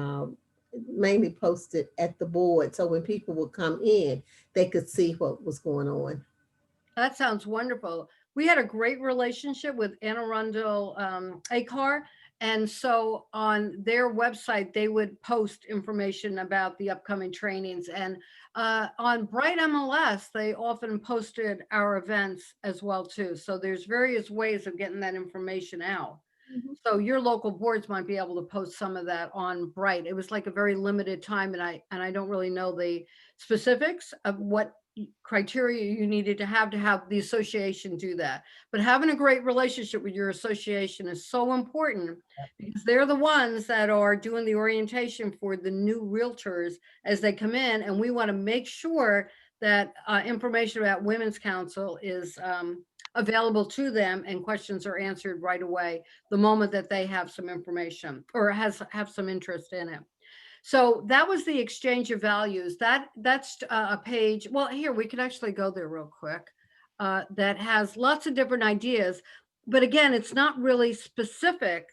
mainly post it at the board, so when people would come in, they could see what was going on. That sounds wonderful. We had a great relationship with Anne Arundel ACAR, And so on their website, they would post information about the upcoming trainings. And on Bright MLS, they often posted our events as well too. So there's various ways of getting that information out. Mhm. So your local boards might be able to post some of that on Bright. It was like a very limited time, and I don't really know the specifics of what criteria you needed to have the association do that. But having a great relationship with your association is so important because they're the ones that are doing the orientation for the new realtors as they come in, and we want to make sure that information about Women's Council is available to them and questions are answered right away the moment that they have some information or have some interest in it. So that was the exchange of values. That's a page. Well, here we can actually go there real quick. That has lots of different ideas, but again, it's not really specific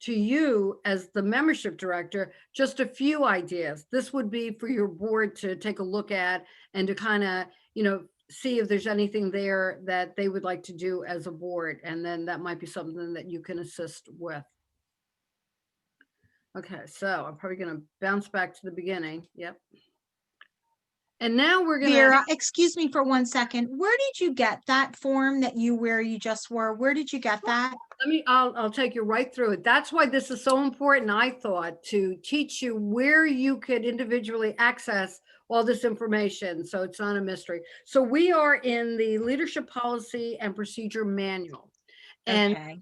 to you as the membership director. Just a few ideas. This would be for your board to take a look at and to kind of, see if there's anything there that they would like to do as a board. And then that might be something that you can assist with. Okay, so I'm probably going to bounce back to the beginning. Yep. And now we're going to, Vera, excuse me for 1 second. Where did you get that form where you just were? Where did you get that? I'll take you right through it. That's why this is so important, I thought, to teach you where you could individually access all this information. So it's not a mystery. So we are in the Leadership Policy and Procedure Manual. And Okay,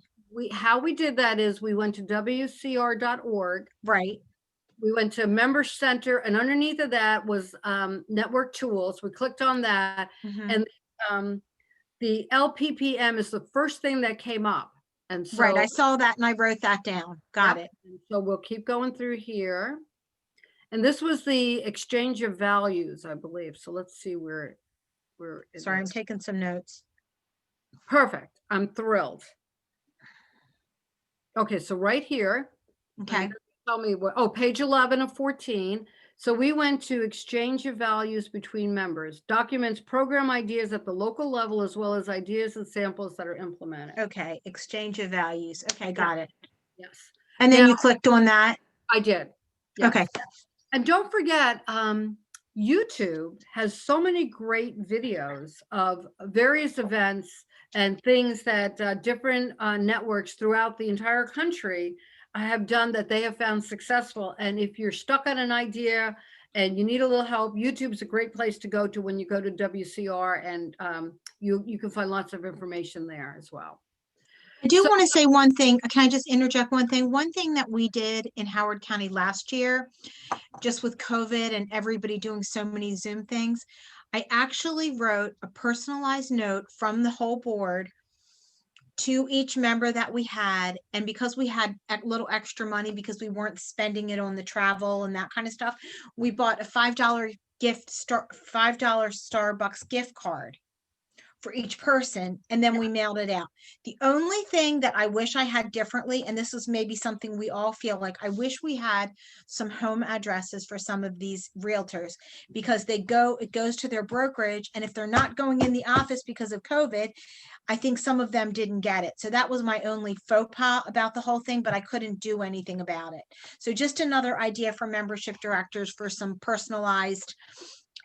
how we did that is we went to WCR.org. right. We went to Member Center, and underneath of that was Network Tools. We clicked on that, Mhm. and the LPPM is the first thing that came up. And so, Right, I saw that and I wrote that down. Got Yep. it. And so we'll keep going through here. And this was the exchange of values, I believe. So let's see where it Sorry, I'm is. taking some notes. Perfect. I'm thrilled. Okay, so right here. Okay, Tell me what, page 11 of 14. So we went to exchange of values between members, documents program ideas at the local level, as well as ideas and samples that are implemented. okay, exchange of values. Okay, got it. Yes, And then Now- you clicked on that? I did. Yes. Okay, And don't forget, YouTube has so many great videos of various events and things that different networks throughout the entire country have done that they have found successful. And if you're stuck on an idea and you need a little help, YouTube is a great place to go to when you go to WCR, and you can find lots of information there as well. I do So- want to say one thing. Can I just interject one thing? One thing that we did in Howard County last year, just with COVID and everybody doing so many Zoom things, I actually wrote a personalized note from the whole board to each member that we had. And because we had a little extra money, because we weren't spending it on the travel and that kind of stuff, we bought a $5 Starbucks gift card for each person, and then we mailed it out. The only thing that I wish I had differently, and this is maybe something we all feel like, I wish we had some home addresses for some of these realtors, because it goes to their brokerage, and if they're not going in the office because of COVID, I think some of them didn't get it. So that was my only faux pas about the whole thing, but I couldn't do anything about it. So just another idea for membership directors for some personalized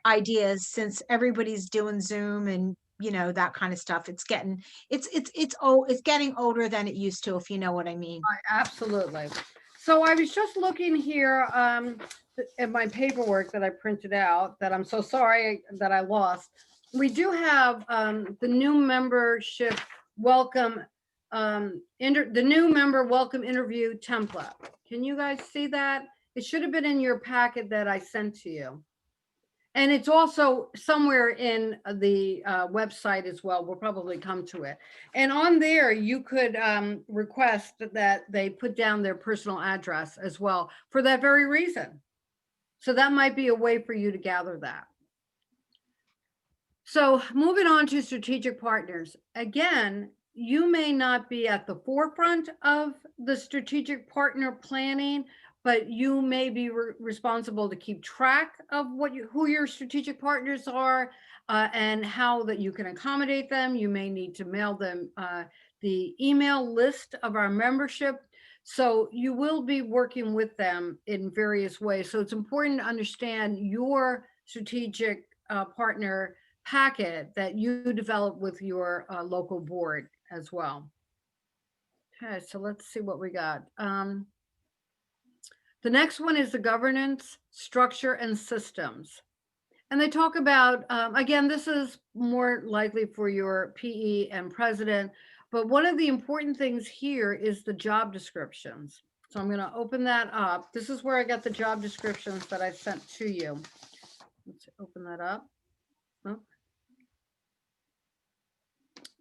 ideas, since everybody's doing Zoom and that kind of stuff. It's getting older than it used to, if you know what I mean. Absolutely. So I was just looking here at my paperwork that I printed out that I'm so sorry that I lost. We do have the new membership welcome, the new member welcome interview template. Can you guys see that? It should have been in your packet that I sent to you. And it's also somewhere in the website as well. We'll probably come to it. And on there, you could request that they put down their personal address as well for that very reason. So that might be a way for you to gather that. So moving on to strategic partners. Again, you may not be at the forefront of the strategic partner planning, but you may be responsible to keep track of who your strategic partners are and how that you can accommodate them. You may need to mail them the email list of our membership. So you will be working with them in various ways. So it's important to understand your strategic partner packet that you develop with your local board as well. Okay, so let's see what we got. The next one is the governance, structure, and systems. And they talk about, again, this is more likely for your PE and president, but one of the important things here is the job descriptions. So I'm going to open that up. This is where I got the job descriptions that I sent to you. Let's open that up. Oh.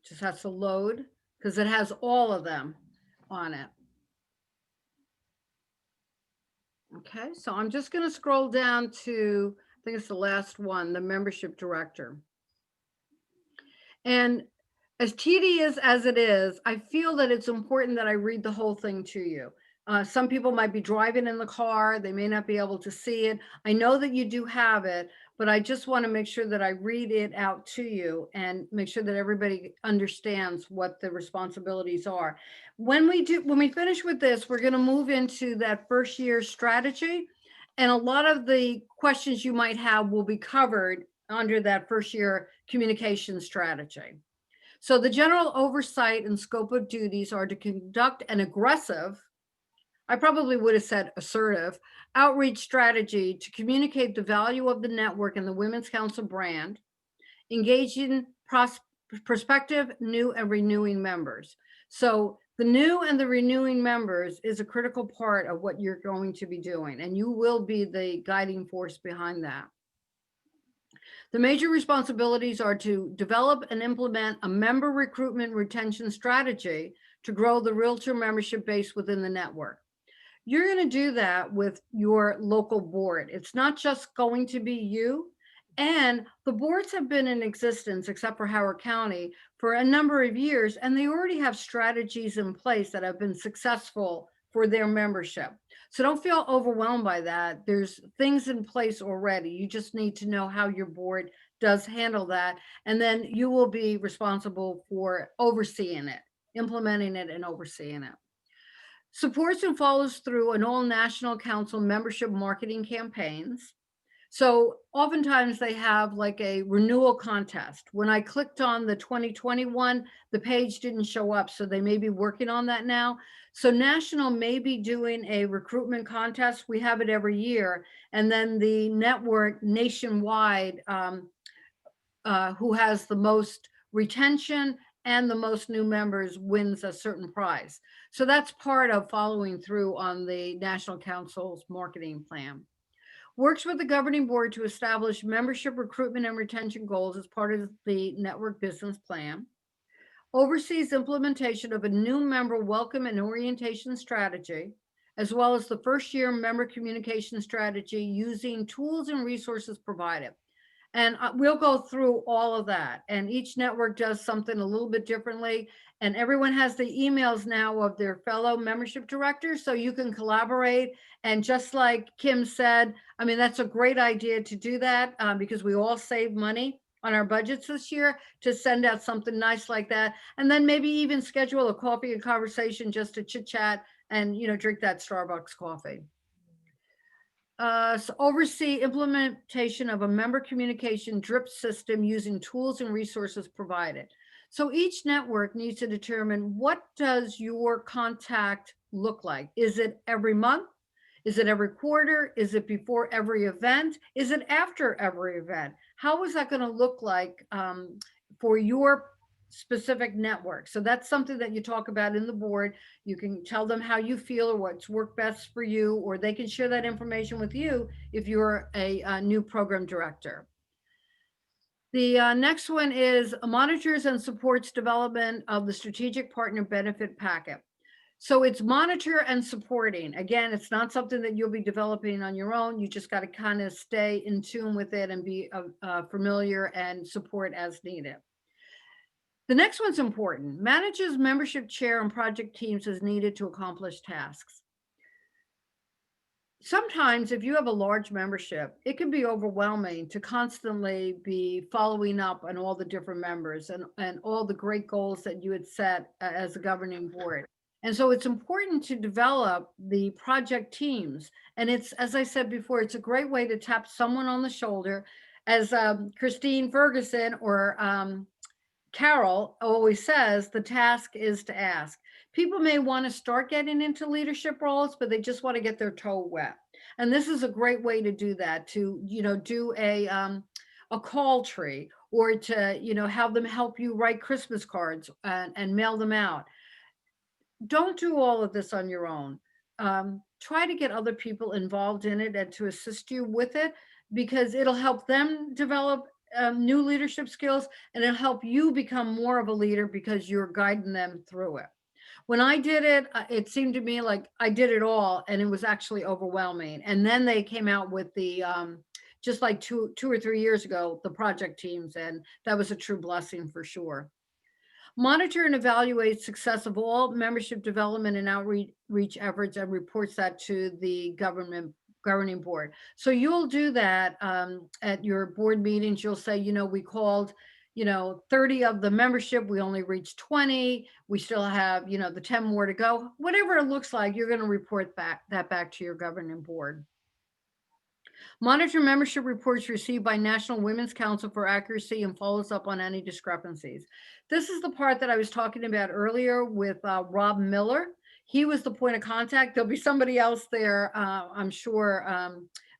Just has to load because it has all of them on it. Okay, so I'm just going to scroll down to, I think it's the last one, the membership director. And as tedious as it is, I feel that it's important that I read the whole thing to you. Some people might be driving in the car. They may not be able to see it. I know that you do have it, but I just want to make sure that I read it out to you and make sure that everybody understands what the responsibilities are. When we finish with this, we're going to move into that first year strategy. And a lot of the questions you might have will be covered under that first year communication strategy. So the general oversight and scope of duties are to conduct an aggressive, I probably would have said assertive, outreach strategy to communicate the value of the network and the Women's Council brand, engaging prospective, new and renewing members. So the new and the renewing members is a critical part of what you're going to be doing, and you will be the guiding force behind that. The major responsibilities are to develop and implement a member recruitment retention strategy to grow the Realtor membership base within the network. You're going to do that with your local board. It's not just going to be you. And the boards have been in existence, except for Howard County, for a number of years, and they already have strategies in place that have been successful for their membership. So don't feel overwhelmed by that. There's things in place already. You just need to know how your board does handle that. And then you will be responsible for overseeing it, implementing it and overseeing it. Supports and follows through on all National Council membership marketing campaigns. So oftentimes they have like a renewal contest. When I clicked on the 2021, the page didn't show up. So they may be working on that now. So National may be doing a recruitment contest. We have it every year. And then the network nationwide, who has the most retention and the most new members wins a certain prize. So that's part of following through on the National Council's marketing plan. Works with the governing board to establish membership recruitment and retention goals as part of the network business plan. Oversees implementation of a new member welcome and orientation strategy, as well as the first year member communication strategy using tools and resources provided. And we'll go through all of that. And each network does something a little bit differently. And everyone has the emails now of their fellow membership directors, so you can collaborate. And just like Kim said, I mean, that's a great idea to do that because we all save money on our budgets this year to send out something nice like that. And then maybe even schedule a coffee and conversation just to chit chat and, you know, drink that Starbucks coffee. So oversee implementation of a member communication drip system using tools and resources provided. So each network needs to determine, what does your contact look like? Is it every month? Is it every quarter? Is it before every event? Is it after every event? How is that going to look like for your specific network? So that's something that you talk about in the board. You can tell them how you feel or what's worked best for you, or they can share that information with you if you're a new program director. The next one is monitors and supports development of the strategic partner benefit packet. So it's monitor and supporting. Again, it's not something that you'll be developing on your own. You just got to kind of stay in tune with it and be familiar and support as needed. The next one's important. Manages membership chair and project teams as needed to accomplish tasks. Sometimes if you have a large membership, it can be overwhelming to constantly be following up on all the different members and all the great goals that you had set as a governing board. And so it's important to develop the project teams. And it's, as I said before, it's a great way to tap someone on the shoulder. As Christine Ferguson or Carol always says, the task is to ask. People may want to start getting into leadership roles, but they just want to get their toe wet. And this is a great way to do that, to, do a call tree, or to, have them help you write Christmas cards and mail them out. Don't do all of this on your own. Try to get other people involved in it and to assist you with it, because it'll help them develop new leadership skills, and it'll help you become more of a leader because you're guiding them through it. When I did it, it seemed to me like I did it all, and it was actually overwhelming. And then they came out with the, just like two or 3 years ago, the project teams, and that was a true blessing for sure. Monitor and evaluate success of all membership development and outreach efforts, and reports that to the governing board. So you'll do that at your board meetings. You'll say, we called, 30 of the membership, we only reached 20. We still have, the 10 more to go. Whatever it looks like, you're going to report back to your governing board. Monitor membership reports received by National Women's Council for accuracy and follows up on any discrepancies. This is the part that I was talking about earlier with Rob Miller. He was the point of contact. There'll be somebody else there, I'm sure.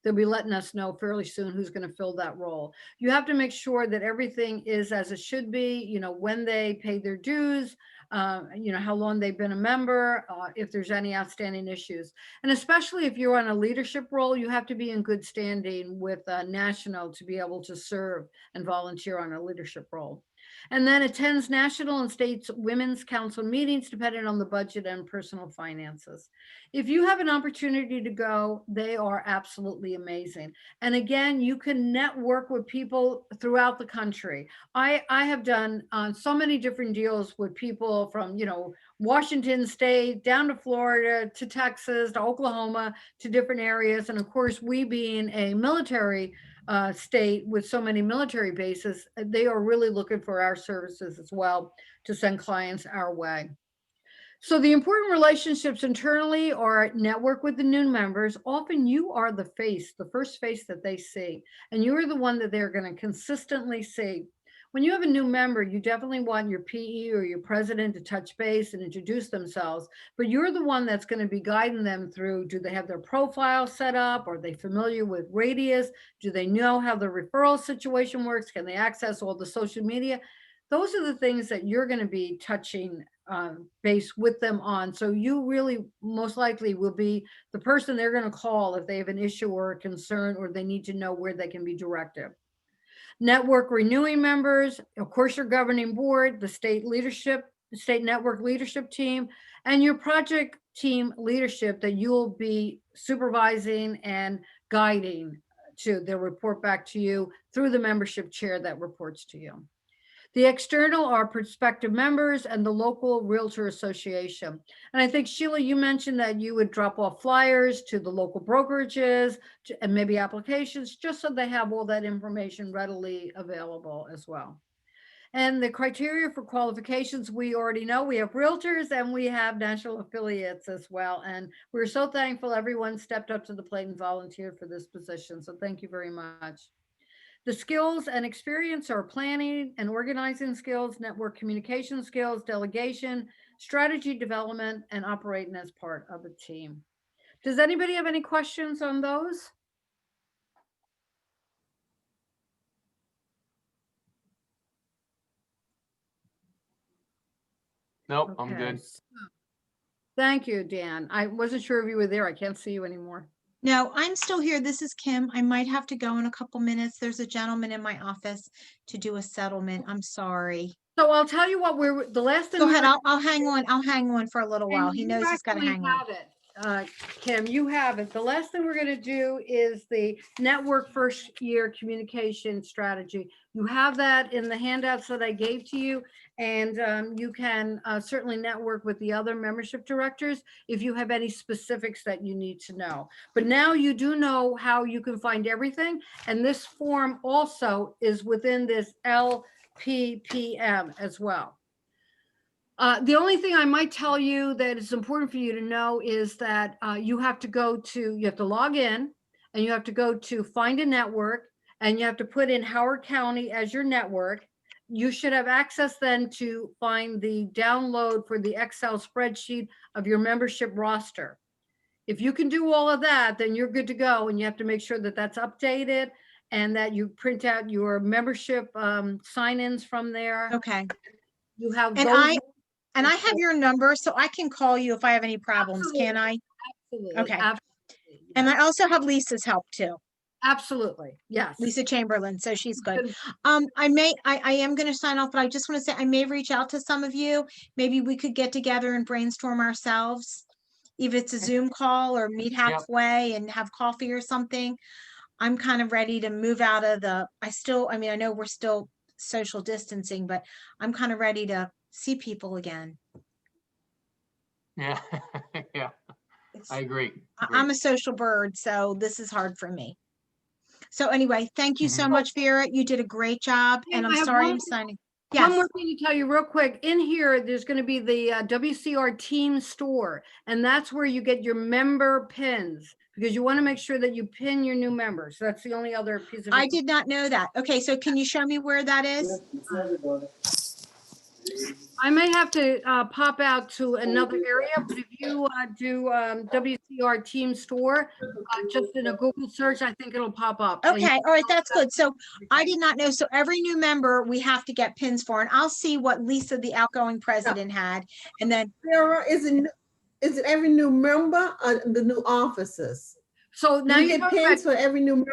They'll be letting us know fairly soon who's going to fill that role. You have to make sure that everything is as it should be, when they paid their dues, how long they've been a member, if there's any outstanding issues. And especially if you're on a leadership role, you have to be in good standing with National to be able to serve and volunteer on a leadership role. And then attends national and state women's council meetings, depending on the budget and personal finances. If you have an opportunity to go, they are absolutely amazing. And again, you can network with people throughout the country. I have done so many different deals with people from, Washington State down to Florida to Texas to Oklahoma to different areas. And of course, we being a military state with so many military bases, they are really looking for our services as well to send clients our way. So the important relationships internally are network with the new members. Often you are the first face that they see, and you are the one that they're going to consistently see. When you have a new member, you definitely want your PE or your president to touch base and introduce themselves, but you're the one that's going to be guiding them through. Do they have their profile set up? Are they familiar with Radius? Do they know how the referral situation works? Can they access all the social media? Those are the things that you're going to be touching base with them on. So you really most likely will be the person they're going to call if they have an issue or a concern, or they need to know where they can be directed. Network renewing members, of course, your governing board, the state network leadership team, and your project team leadership that you'll be supervising and guiding to. They'll report back to you through the membership chair that reports to you. The external are prospective members and the local realtor association. And I think, Sheila, you mentioned that you would drop off flyers to the local brokerages and maybe applications, just so they have all that information readily available as well. And the criteria for qualifications, we already know. We have realtors and we have national affiliates as well. And we're so thankful everyone stepped up to the plate and volunteered for this position. So thank you very much. The skills and experience are planning and organizing skills, network communication skills, delegation, strategy development, and operating as part of a team. Does anybody have any questions on those? Nope, I'm good. Thank you, Dan. I wasn't sure if you were there. I can't see you anymore. No, I'm still here. This is Kim. I might have to go in a couple minutes. There's a gentleman in my office to do a settlement. I'm sorry. So I'll tell you what, the last thing. Go ahead. I'll hang on. I'll hang on for a little while. He knows he's got to hang on. Kim, you have it. The last thing we're going to do is the network first year communication strategy. You have that in the handouts that I gave to you, and you can certainly network with the other membership directors if you have any specifics that you need to know. But now you do know how you can find everything, and this form also is within this LPPM as well. The only thing I might tell you that is important for you to know is that you have to log in and you have to go to find a network and you have to put in Howard County as your network. You should have access then to find the download for the Excel spreadsheet of your membership roster. If you can do all of that, then you're good to go, and you have to make sure that that's updated and that you print out your membership sign-ins from there. Okay. You have And those. I have your number, so I can call you if I have any problems, can I? Absolutely. Okay. Absolutely. And I also have Lisa's help too, Absolutely. Yes. Lisa Chamberlain, so she's good. I am going to sign off, but I just want to say I may reach out to some of you. Maybe we could get together and brainstorm ourselves. If it's a Zoom call or meet halfway and have coffee or something. I'm kind of ready to move out of I know we're still social distancing, but I'm kind of ready to see people again. Yeah, yeah, It's- I agree. I'm a social bird, so this is hard for me. So anyway, thank you so much, Vera. You did a great job, Yeah, and I I'm have sorry one- I'm signing. One Yes, more thing to tell you real quick. In here, there's going to be the WCR team store, and that's where you get your member pins because you want to make sure that you pin your new members. So that's the only other piece of. I did not know that. Okay, so can you show me where that is? I may have to pop out to another area, but if you do WCR team store, just in a Google search, I think it'll pop up. And- Okay, all right, that's good. So I did not know. So every new member we have to get pins for, and I'll see what Lisa, the outgoing president, had, and then Sarah, is it every new member or the new officers? So now You you're get talking about, pins for every new member?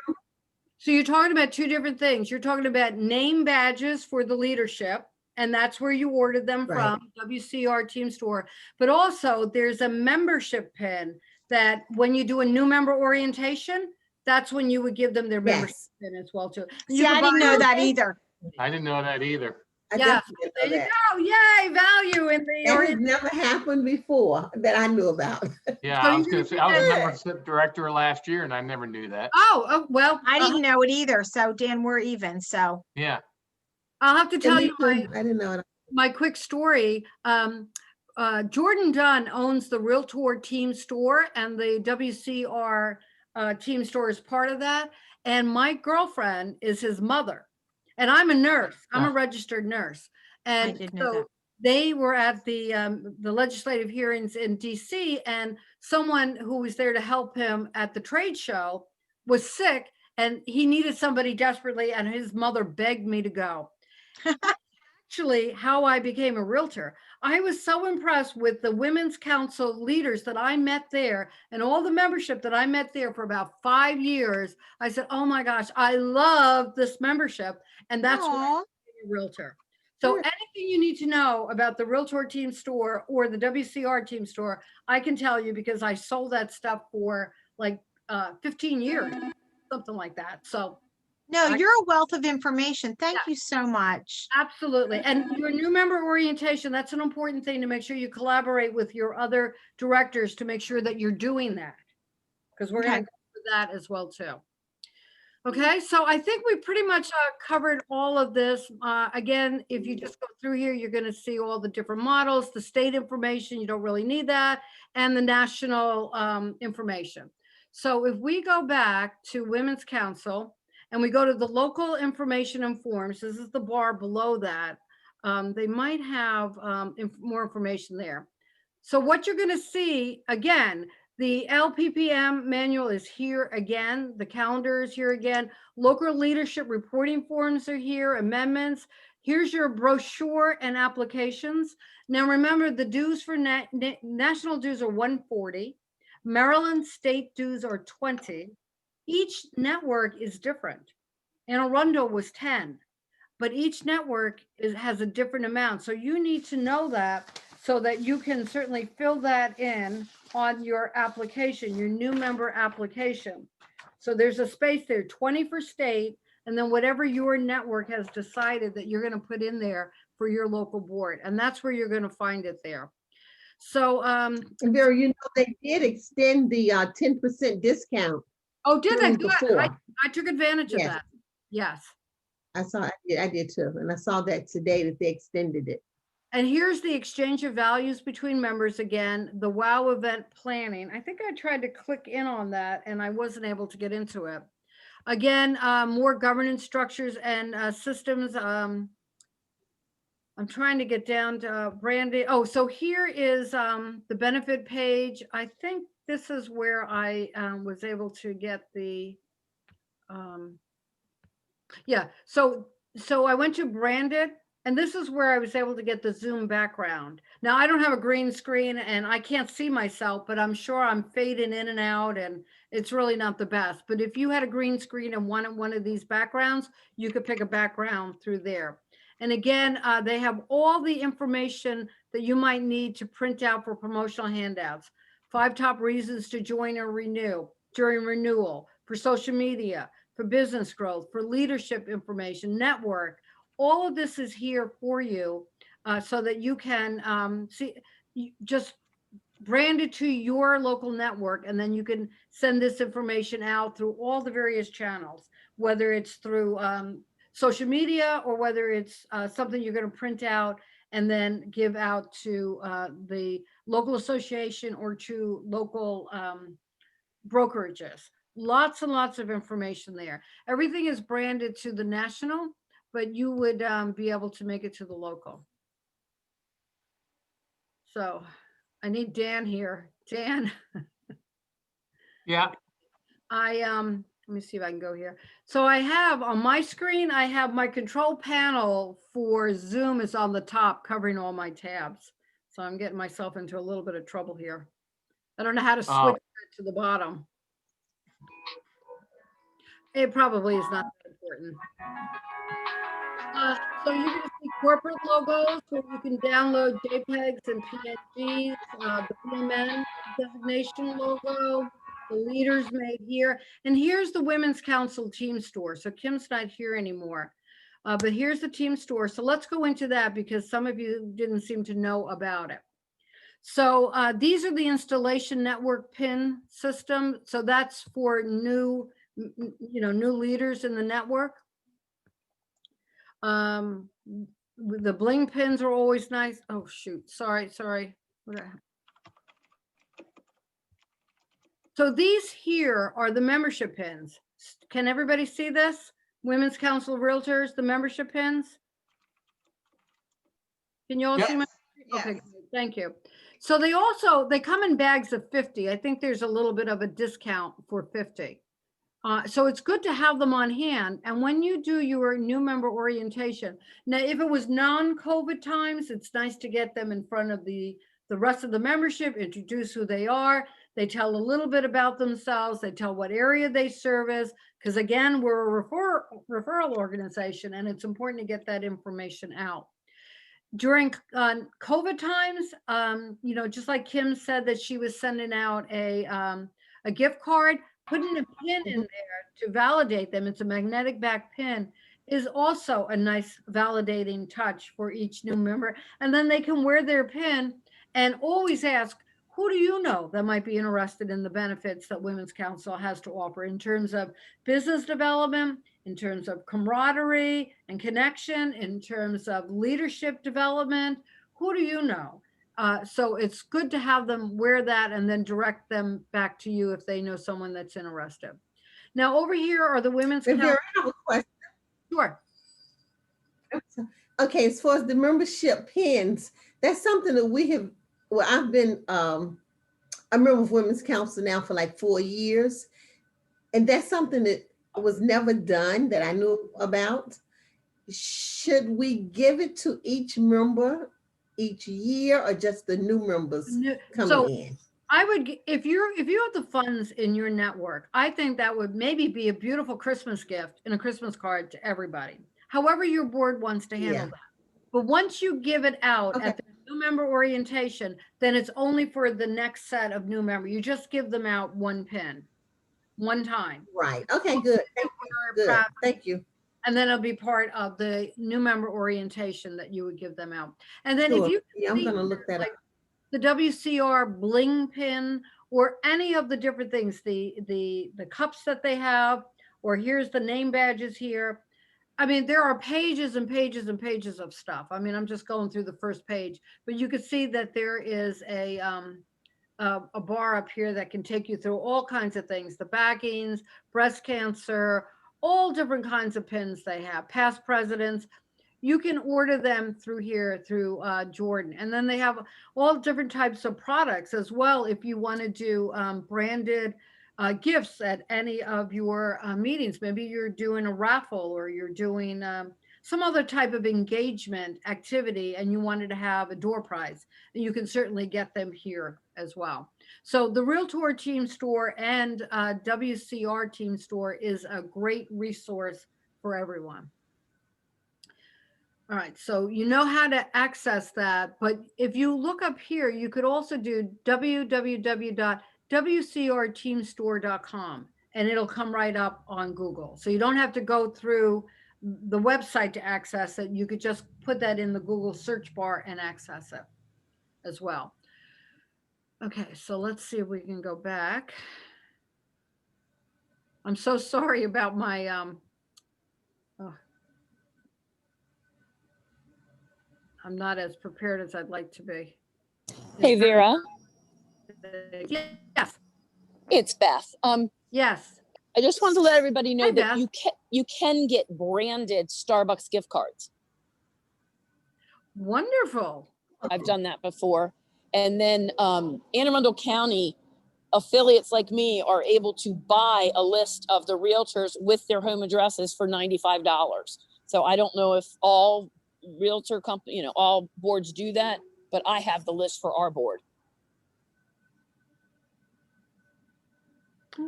so you're talking about two different things. You're talking about name badges for the leadership, and that's where you ordered them Right. from, WCR team store. But also there's a membership pin that when you do a new member orientation, that's when you would give them their membership Yes. pin as well too. And you see, can I didn't buy- know that either. I didn't know that either. I Yeah, definitely there know you that. go. Yay, value in the That has orient. never happened before that I knew about. Yeah, So I you're was gonna gonna say, do I was a that? membership director last year and I never knew that. Oh, well. I didn't know it either. So Dan, we're even. So Yeah, I'll have to tell you I didn't know it. my quick story. Jordan Dunn owns the Realtor team store, and the WCR team store is part of that. And my girlfriend is his mother, and I'm a nurse. I'm a registered nurse, and did know so that. they were at the legislative hearings in DC, and someone who was there to help him at the trade show was sick, and he needed somebody desperately, and his mother begged me to go. Actually, how I became a realtor. I was so impressed with the Women's Council leaders that I met there and all the membership that I met there for about 5 years. I said, oh my gosh, I love this membership. And that's why I Aw. became a realtor. So Good. anything you need to know about the Realtor team store or the WCR team store, I can tell you because I sold that stuff for like 15 years, something like that. So No, I- you're a wealth of information. Thank Yeah. you so much. absolutely. And your new member orientation, that's an important thing to make sure you collaborate with your other directors to make sure that you're doing that. Because we're going Okay. to go through that as well too. Okay, so I think we pretty much covered all of this. Again, if you just go through here, you're going to see all the different models, the state information, you don't really need that, and the national information. So if we go back to Women's Council and we go to the local information and forms, this is the bar below that, they might have more information there. So what you're going to see, again, the LPPM manual is here again. The calendar is here again. Local leadership reporting forms are here, amendments. Here's your brochure and applications. Now remember, the dues for national dues are $140. Maryland state dues are $20. Each network is different. Anne Arundel was 10, but each network has a different amount. So you need to know that so that you can certainly fill that in on your application, your new member application. So there's a space there, 20 for state, and then whatever your network has decided that you're going to put in there for your local board. And that's where you're going to find it there. So, And Vera, you know, they did extend the 10% discount. oh, did they? Doing Good. before. I took advantage of Yes. that. Yes. I did too. And I saw that today that they extended it. And here's the exchange of values between members again, the WOW event planning. I think I tried to click in on that and I wasn't able to get into it. Again, more governance structures and systems. I'm trying to get down to branding. Oh, so here is the benefit page. I think this is where I was able to get the, yeah. So I went to branded, and this is where I was able to get the Zoom background. Now I don't have a green screen and I can't see myself, but I'm sure I'm fading in and out and it's really not the best. But if you had a green screen and wanted one of these backgrounds, you could pick a background through there. And again, they have all the information that you might need to print out for promotional handouts. 5 top reasons to join or renew during renewal, for social media, for business growth, for leadership information, network. All of this is here for you so that you can see, just brand it to your local network, and then you can send this information out through all the various channels, whether it's through social media or whether it's something you're going to print out and then give out to the local association or to local brokerages. Lots and lots of information there. Everything is branded to the national, but you would be able to make it to the local. So I need Dan here. Dan. Yeah. Let me see if I can go here. So I have on my screen, I have my control panel for Zoom is on the top covering all my tabs. So I'm getting myself into a little bit of trouble here. I don't know how to switch that to the bottom. It probably is not that important. So you're going to see corporate logos where you can download JPEGs and PNGs, the PMN designation logo, the leaders made here. And here's the Women's Council team store. So Kim's not here anymore, but here's the team store. So let's go into that because some of you didn't seem to know about it. So these are the installation network pin system. So that's for new, new leaders in the network. The bling pins are always nice. Oh shoot, sorry. So these here are the membership pins. Can everybody see this? Women's Council of Realtors, the membership pins. Can you all see my? Yes. Okay, thank you. So they come in bags of 50. I think there's a little bit of a discount for 50. So it's good to have them on hand. And when you do your new member orientation, now if it was non-COVID times, it's nice to get them in front of the rest of the membership, introduce who they are. They tell a little bit about themselves. They tell what area they service. Because again, we're a referral organization and it's important to get that information out. During COVID times, just like Kim said that she was sending out a gift card, putting a pin in there to validate them, it's a magnetic back pin, is also a nice validating touch for each new member. And then they can wear their pin and always ask, who do you know that might be interested in the benefits that Women's Council has to offer in terms of business development, in terms of camaraderie and connection, in terms of leadership development? Who do you know? So it's good to have them wear that and then direct them back to you if they know someone that's interested. Now over here are the Women's Council. I have a question. Sure. Okay, as far as the membership pins, that's something that we have, well, I've been a member of Women's Council now for like 4 years. And that's something that was never done that I knew about. Should we give it to each member each year or just the new members coming in? I would, if you have the funds in your network, I think that would maybe be a beautiful Christmas gift and a Christmas card to everybody. However your board wants to handle that. But once you give it out at the new member orientation, then it's only for the next set of new members. You just give them out one pin, one time. Right. Okay, good. Thank you. And then it'll be part of the new member orientation that you would give them out. And then if you, I'm going to look that up. The WCR bling pin or any of the different things, the cups that they have, or here's the name badges here. I mean, there are pages and pages and pages of stuff. I mean, I'm just going through the first page, but you can see that there is a bar up here that can take you through all kinds of things, the backings, breast cancer, all different kinds of pins they have, past presidents. You can order them through here through Jordan. And then they have all different types of products as well. If you want to do branded gifts at any of your meetings, maybe you're doing a raffle or you're doing some other type of engagement activity and you wanted to have a door prize, and you can certainly get them here as well. So the Realtor Team Store and WCR Team Store is a great resource for everyone. All right, so you know how to access that, but if you look up here, you could also do www.wcrteamstore.com and it'll come right up on Google. So you don't have to go through the website to access it. You could just put that in the Google search bar and access it as well. Okay, so let's see if we can go back. I'm so sorry about my, I'm not as prepared as I'd like to be. Hey, Vera, Yes, it's Beth. yes. I just wanted to let everybody know Hi, that Beth. you can get branded Starbucks gift cards. Wonderful. I've done that before. And then Anne Arundel County affiliates like me are able to buy a list of the realtors with their home addresses for $95. So I don't know if all realtor company, all boards do that, but I have the list for our board.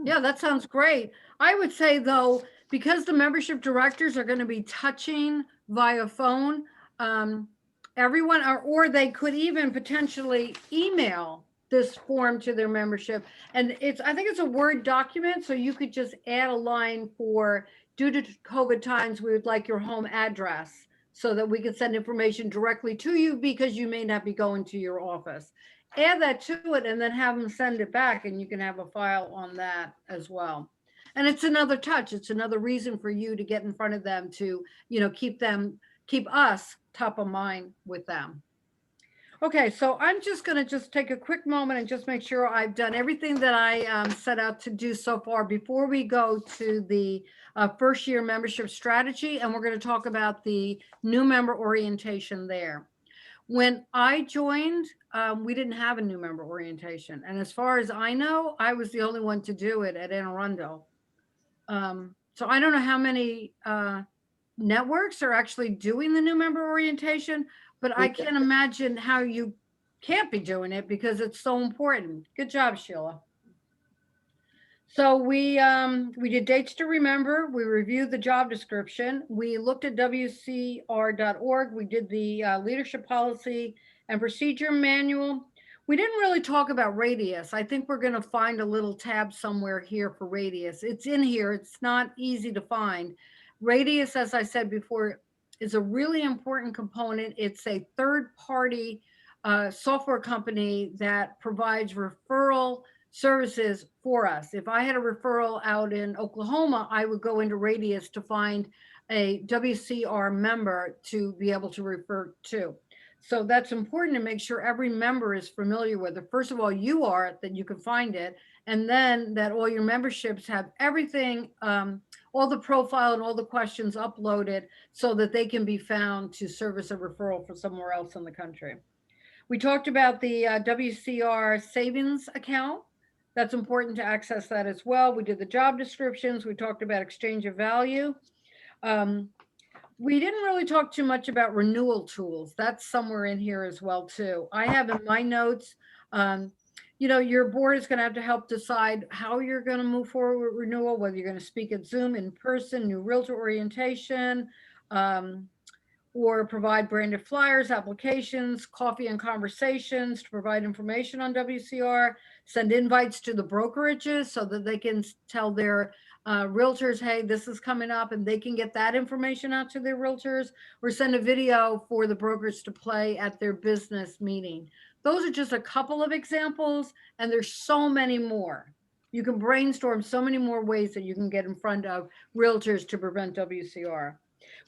Yeah, that sounds great. I would say though, because the membership directors are going to be touching via phone, everyone, or they could even potentially email this form to their membership. And I think it's a Word document, so you could just add a line for, due to COVID times, we would like your home address so that we can send information directly to you because you may not be going to your office. Add that to it and then have them send it back and you can have a file on that as well. And it's another touch. It's another reason for you to get in front of them to, keep us top of mind with them. Okay, so I'm just going to take a quick moment and just make sure I've done everything that I set out to do so far before we go to the first year membership strategy. And we're going to talk about the new member orientation there. When I joined, we didn't have a new member orientation. And as far as I know, I was the only one to do it at Anne Arundel. So I don't know how many networks are actually doing the new member orientation, but I can't imagine how you can't be doing it because it's so important. Good job, Sheila. So we did dates to remember. We reviewed the job description. We looked at WCR.org. We did the leadership policy and procedure manual. We didn't really talk about Radius. I think we're going to find a little tab somewhere here for Radius. It's in here. It's not easy to find. Radius, as I said before, is a really important component. It's a third-party software company that provides referral services for us. If I had a referral out in Oklahoma, I would go into Radius to find a WCR member to be able to refer to. So that's important to make sure every member is familiar with it. First of all, you are, that you can find it, and then that all your memberships have everything, all the profile and all the questions uploaded so that they can be found to service a referral for somewhere else in the country. We talked about the WCR savings account. That's important to access that as well. We did the job descriptions. We talked about exchange of value. We didn't really talk too much about renewal tools. That's somewhere in here as well too. I have in my notes, your board is going to have to help decide how you're going to move forward with renewal, whether you're going to speak at Zoom, in person, new realtor orientation, or provide branded flyers, applications, coffee and conversations to provide information on WCR, send invites to the brokerages so that they can tell their realtors, hey, this is coming up, and they can get that information out to their realtors, or send a video for the brokers to play at their business meeting. Those are just a couple of examples, and there's so many more. You can brainstorm so many more ways that you can get in front of realtors to prevent WCR.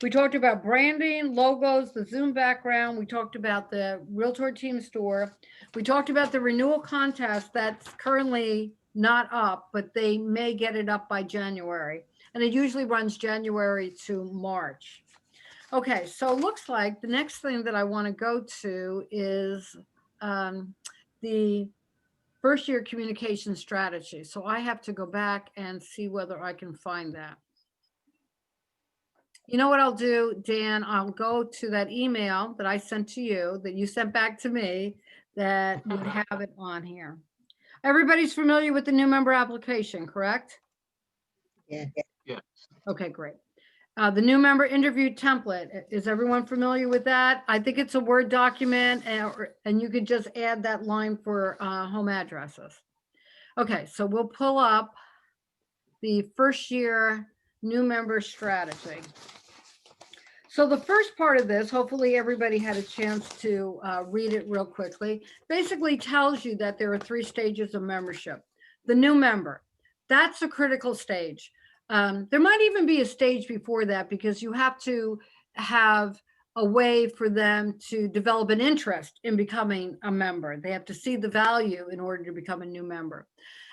We talked about branding, logos, the Zoom background. We talked about the Realtor Team Store. We talked about the renewal contest that's currently not up, but they may get it up by January. And it usually runs January to March. Okay, so it looks like the next thing that I want to go to is the first year communication strategy. So I have to go back and see whether I can find that. You know what I'll do, Dan? I'll go to that email that I sent to you, that you sent back to me, that would have it on here. Everybody's familiar with the new member application, correct? Yeah. Yeah. Okay, great. The new member interview template, is everyone familiar with that? I think it's a Word document, and you could just add that line for home addresses. Okay, so we'll pull up the first year new member strategy. So the first part of this, hopefully everybody had a chance to read it real quickly, basically tells you that there are 3 stages of membership. The new member, that's a critical stage. There might even be a stage before that, because you have to have a way for them to develop an interest in becoming a member. They have to see the value in order to become a new member.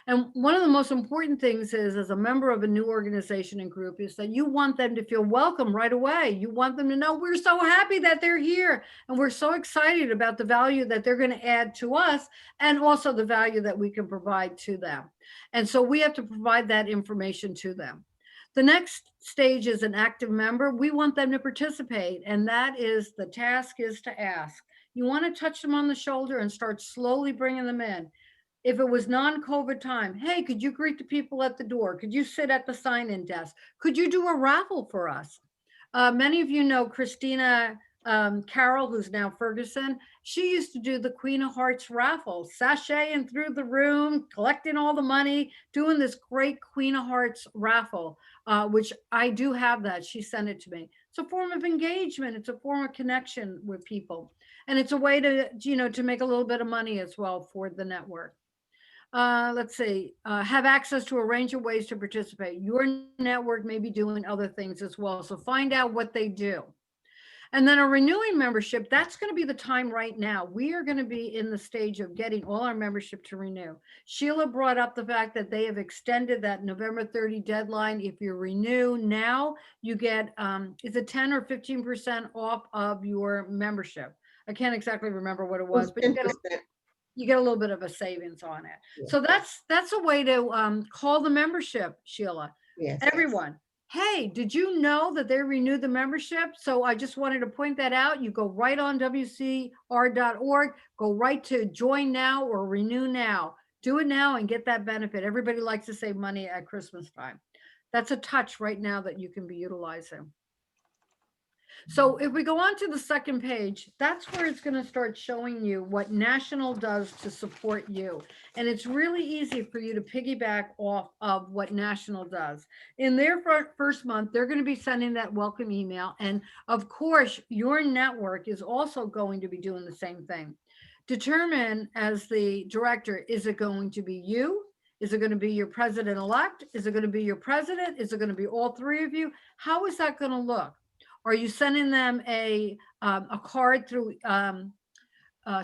And one of the most important things is, as a member of a new organization and group, is that you want them to feel welcome right away. You want them to know, we're so happy that they're here, and we're so excited about the value that they're going to add to us, and also the value that we can provide to them. And so we have to provide that information to them. The next stage is an active member. We want them to participate, and that is, the task is to ask. You want to touch them on the shoulder and start slowly bringing them in. If it was non-COVID time, hey, could you greet the people at the door? Could you sit at the sign-in desk? Could you do a raffle for us? Many of you know Christina Carroll, who's now Ferguson. She used to do the Queen of Hearts raffle, sashaying through the room, collecting all the money, doing this great Queen of Hearts raffle, which I do have that. She sent it to me. It's a form of engagement. It's a form of connection with people. And it's a way to, to make a little bit of money as well for the network. Let's see, have access to a range of ways to participate. Your network may be doing other things as well, so find out what they do. And then a renewing membership, that's going to be the time right now. We are going to be in the stage of getting all our membership to renew. Sheila brought up the fact that they have extended that November 30 deadline. If you renew now, you get, is it 10 or 15% off of your membership? I can't exactly remember what it was, but you get a little bit of a savings on it. Yeah. So that's a way to call the membership, Sheila. Yes. Everyone. Hey, did you know that they renewed the membership? So I just wanted to point that out. You go right on WCR.org, go right to join now or renew now. Do it now and get that benefit. Everybody likes to save money at Christmas time. That's a touch right now that you can be utilizing. So if we go on to the second page, that's where it's going to start showing you what National does to support you. And it's really easy for you to piggyback off of what National does. In their first month, they're going to be sending that welcome email. And of course, your network is also going to be doing the same thing. Determine, as the director, is it going to be you? Is it going to be your president-elect? Is it going to be your president? Is it going to be all 3 of you? How is that going to look? Are you sending them a card through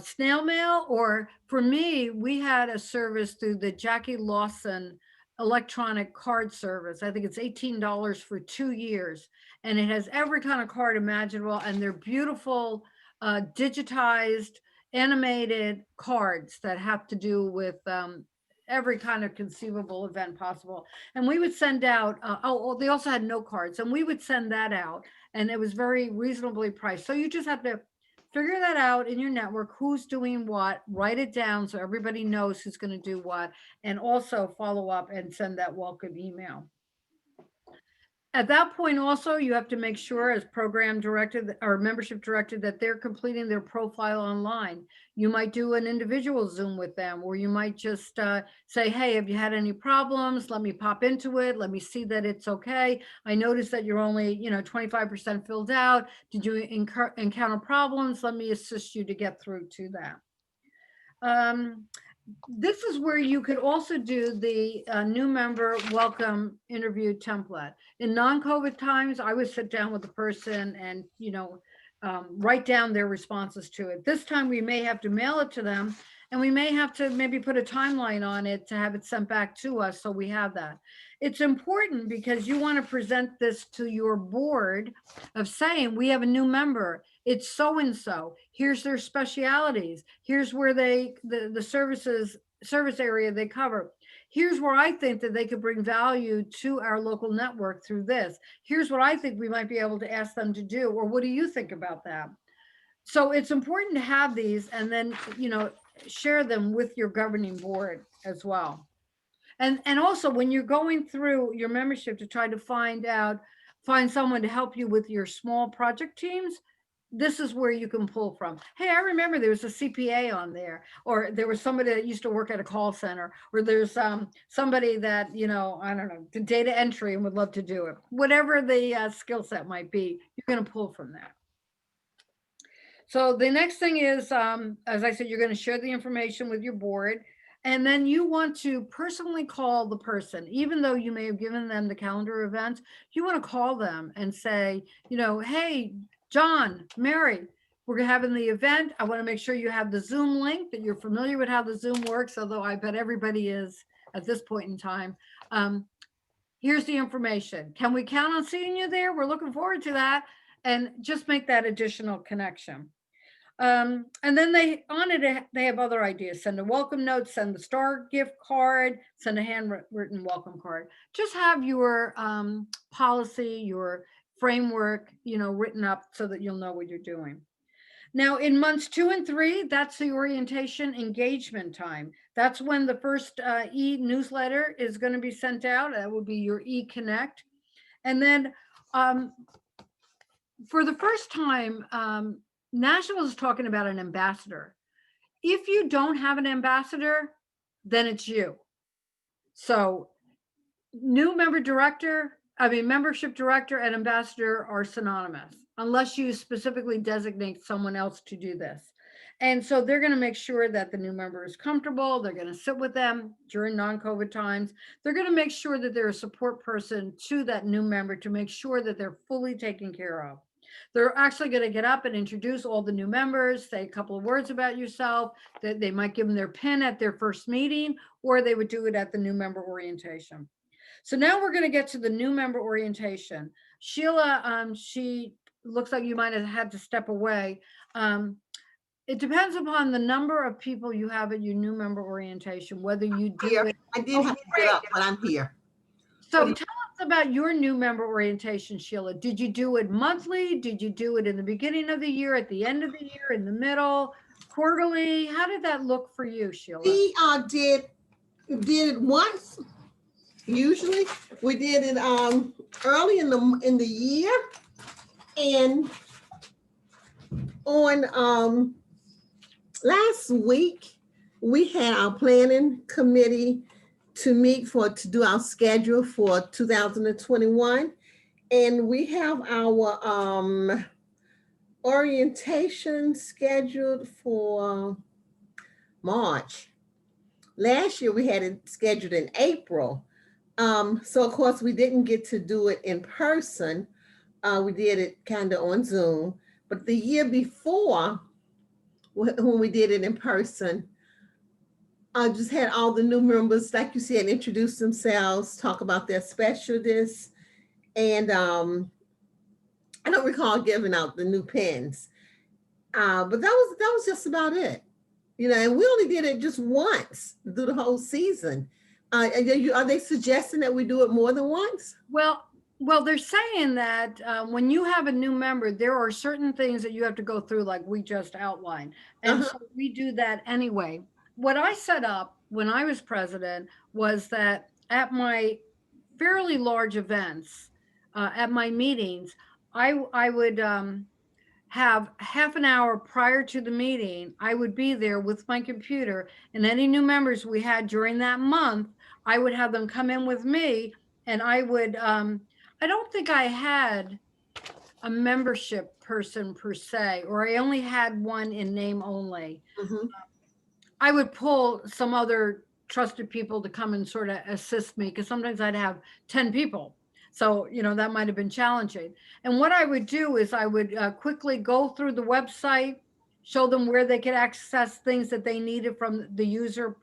snail mail? Or for me, we had a service through the Jackie Lawson electronic card service. I think it's $18 for 2 years. And it has every kind of card imaginable. And they're beautiful, digitized, animated cards that have to do with every kind of conceivable event possible. And we would send out, they also had note cards, and we would send that out, and it was very reasonably priced. So you just have to figure that out in your network, who's doing what, write it down so everybody knows who's going to do what, and also follow up and send that welcome email. At that point, also, you have to make sure, as program directed or membership directed, that they're completing their profile online. You might do an individual Zoom with them, or you might just say, hey, have you had any problems? Let me pop into it. Let me see that it's okay. I noticed that you're only, 25% filled out. Did you encounter problems? Let me assist you to get through to that. this is where you could also do the new member welcome interview template. In non-COVID times, I would sit down with the person and, write down their responses to it. This time we may have to mail it to them, and we may have to maybe put a timeline on it to have it sent back to us, so we have that. It's important because you want to present this to your board of saying, we have a new member. It's so-and-so. Here's their specialities. Here's where the service area they cover. Here's where I think that they could bring value to our local network through this. Here's what I think we might be able to ask them to do, or what do you think about that? So it's important to have these and then, share them with your governing board as well. And also when you're going through your membership to try to find someone to help you with your small project teams, this is where you can pull from. Hey, I remember there was a CPA on there, or there was somebody that used to work at a call center, or there's somebody that, I don't know, did data entry and would love to do it. Whatever the skill set might be, you're going to pull from that. So the next thing is, as I said, you're going to share the information with your board, and then you want to personally call the person, even though you may have given them the calendar event. You want to call them and say, hey, John, Mary, we're having the event. I want to make sure you have the Zoom link, that you're familiar with how the Zoom works, although I bet everybody is at this point in time. Here's the information. Can we count on seeing you there? We're looking forward to that. And just make that additional connection. And then they have other ideas. Send a welcome note, send the star gift card, send a handwritten welcome card. Just have your policy, your framework, written up so that you'll know what you're doing. Now in months 2 and 3, that's the orientation engagement time. That's when the first e-newsletter is going to be sent out. That will be your e-connect. And then for the first time, National is talking about an ambassador. If you don't have an ambassador, then it's you. So new membership director and ambassador are synonymous, unless you specifically designate someone else to do this. And so they're going to make sure that the new member is comfortable. They're going to sit with them during non-COVID times. They're going to make sure that they're a support person to that new member to make sure that they're fully taken care of. They're actually going to get up and introduce all the new members, say a couple of words about yourself, that they might give them their pin at their first meeting, or they would do it at the new member orientation. So now we're going to get to the new member orientation. Sheila, she looks like you might have had to step away. It depends upon the number of people you have at your new member orientation, whether you do it. I did have to get up, but I'm here. So tell us about your new member orientation, Sheila. Did you do it monthly? Did you do it in the beginning of the year, at the end of the year, in the middle, quarterly? How did that look for you, Sheila? We did it once. Usually we did it early in the year, and on last week we had our planning committee to meet to do our schedule for 2021, and we have our orientation scheduled for March. Last year we had it scheduled in April. So of course we didn't get to do it in person. We did it kind of on Zoom, but the year before, when we did it in person, I just had all the new members, like you said, introduce themselves, talk about their specialties, and I don't recall giving out the new pens, but that was just about it, And we only did it just once through the whole season. Are they suggesting that we do it more than once? Well, they're saying that when you have a new member, there are certain things that you have to go through, like we just outlined, and so we do that anyway. What I set up when I was president was that at my fairly large events, at my meetings, I would have half an hour prior to the meeting. I would be there with my computer, and any new members we had during that month, I would have them come in with me, and I would, I don't think I had a membership person per se, or I only had one in name only. I would pull some other trusted people to come and sort of assist me, because sometimes I'd have 10 people. So, that might have been challenging. And what I would do is I would quickly go through the website, show them where they could access things that they needed from the user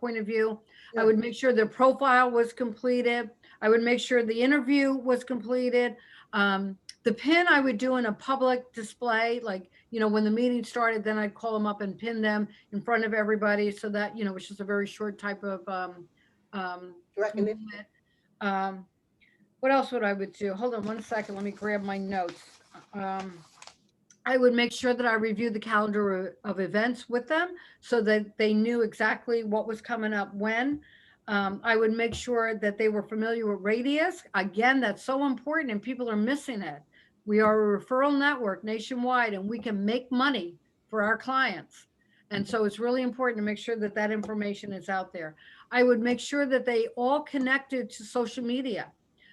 point of view. I would make sure their profile was completed. I would make sure the interview was completed. The pin I would do in a public display, like, when the meeting started, then I'd call them up and pin them in front of everybody, so that, it's just a very short type of Recognition. movement. What else would I would do? Hold on one second. Let me grab my notes. I would make sure that I reviewed the calendar of events with them so that they knew exactly what was coming up when. I would make sure that they were familiar with Radius. Again, that's so important and people are missing it. We are a referral network nationwide and we can make money for our clients. And so it's really important to make sure that that information is out there. I would make sure that they all connected to social media,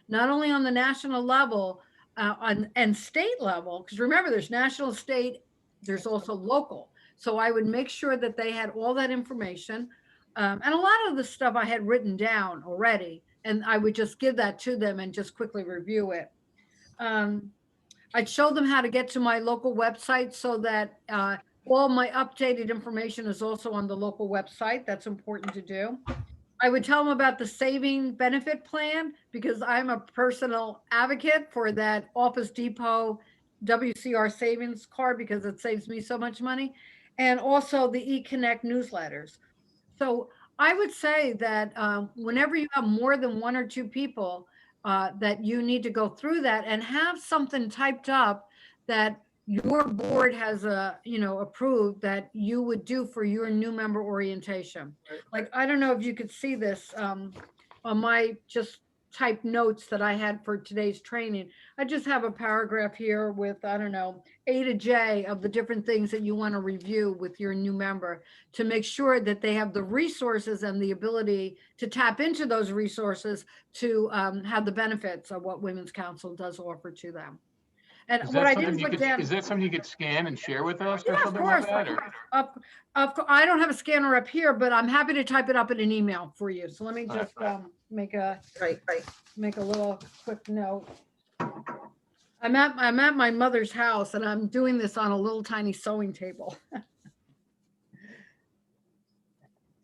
not only on the national level, and state level, because remember, there's national, state, there's also local. So I would make sure that they had all that information. And a lot of the stuff I had written down already, and I would just give that to them and just quickly review it. I'd show them how to get to my local website so that all my updated information is also on the local website. That's important to do. I would tell them about the saving benefit plan, because I'm a personal advocate for that Office Depot WCR savings card, because it saves me so much money, and also the eConnect newsletters. So I would say that whenever you have more than 1 or 2 people, that you need to go through that and have something typed up that your board has approved that you would do for your new member orientation. Like, I don't know if you could see this on my just typed notes that I had for today's training. I just have a paragraph here with, I don't know, A to J of the different things that you want to review with your new member to make sure that they have the resources and the ability to tap into those resources to have the benefits of what Women's Council does offer to them. And Is what that I something didn't you put could, down. is that something you could scan and share with us or Yeah, of something like course. that? Or? I don't have a scanner up here, but I'm happy to type it up in an email for you. So let me just make a little quick note. I'm at my mother's house and I'm doing this on a little tiny sewing table.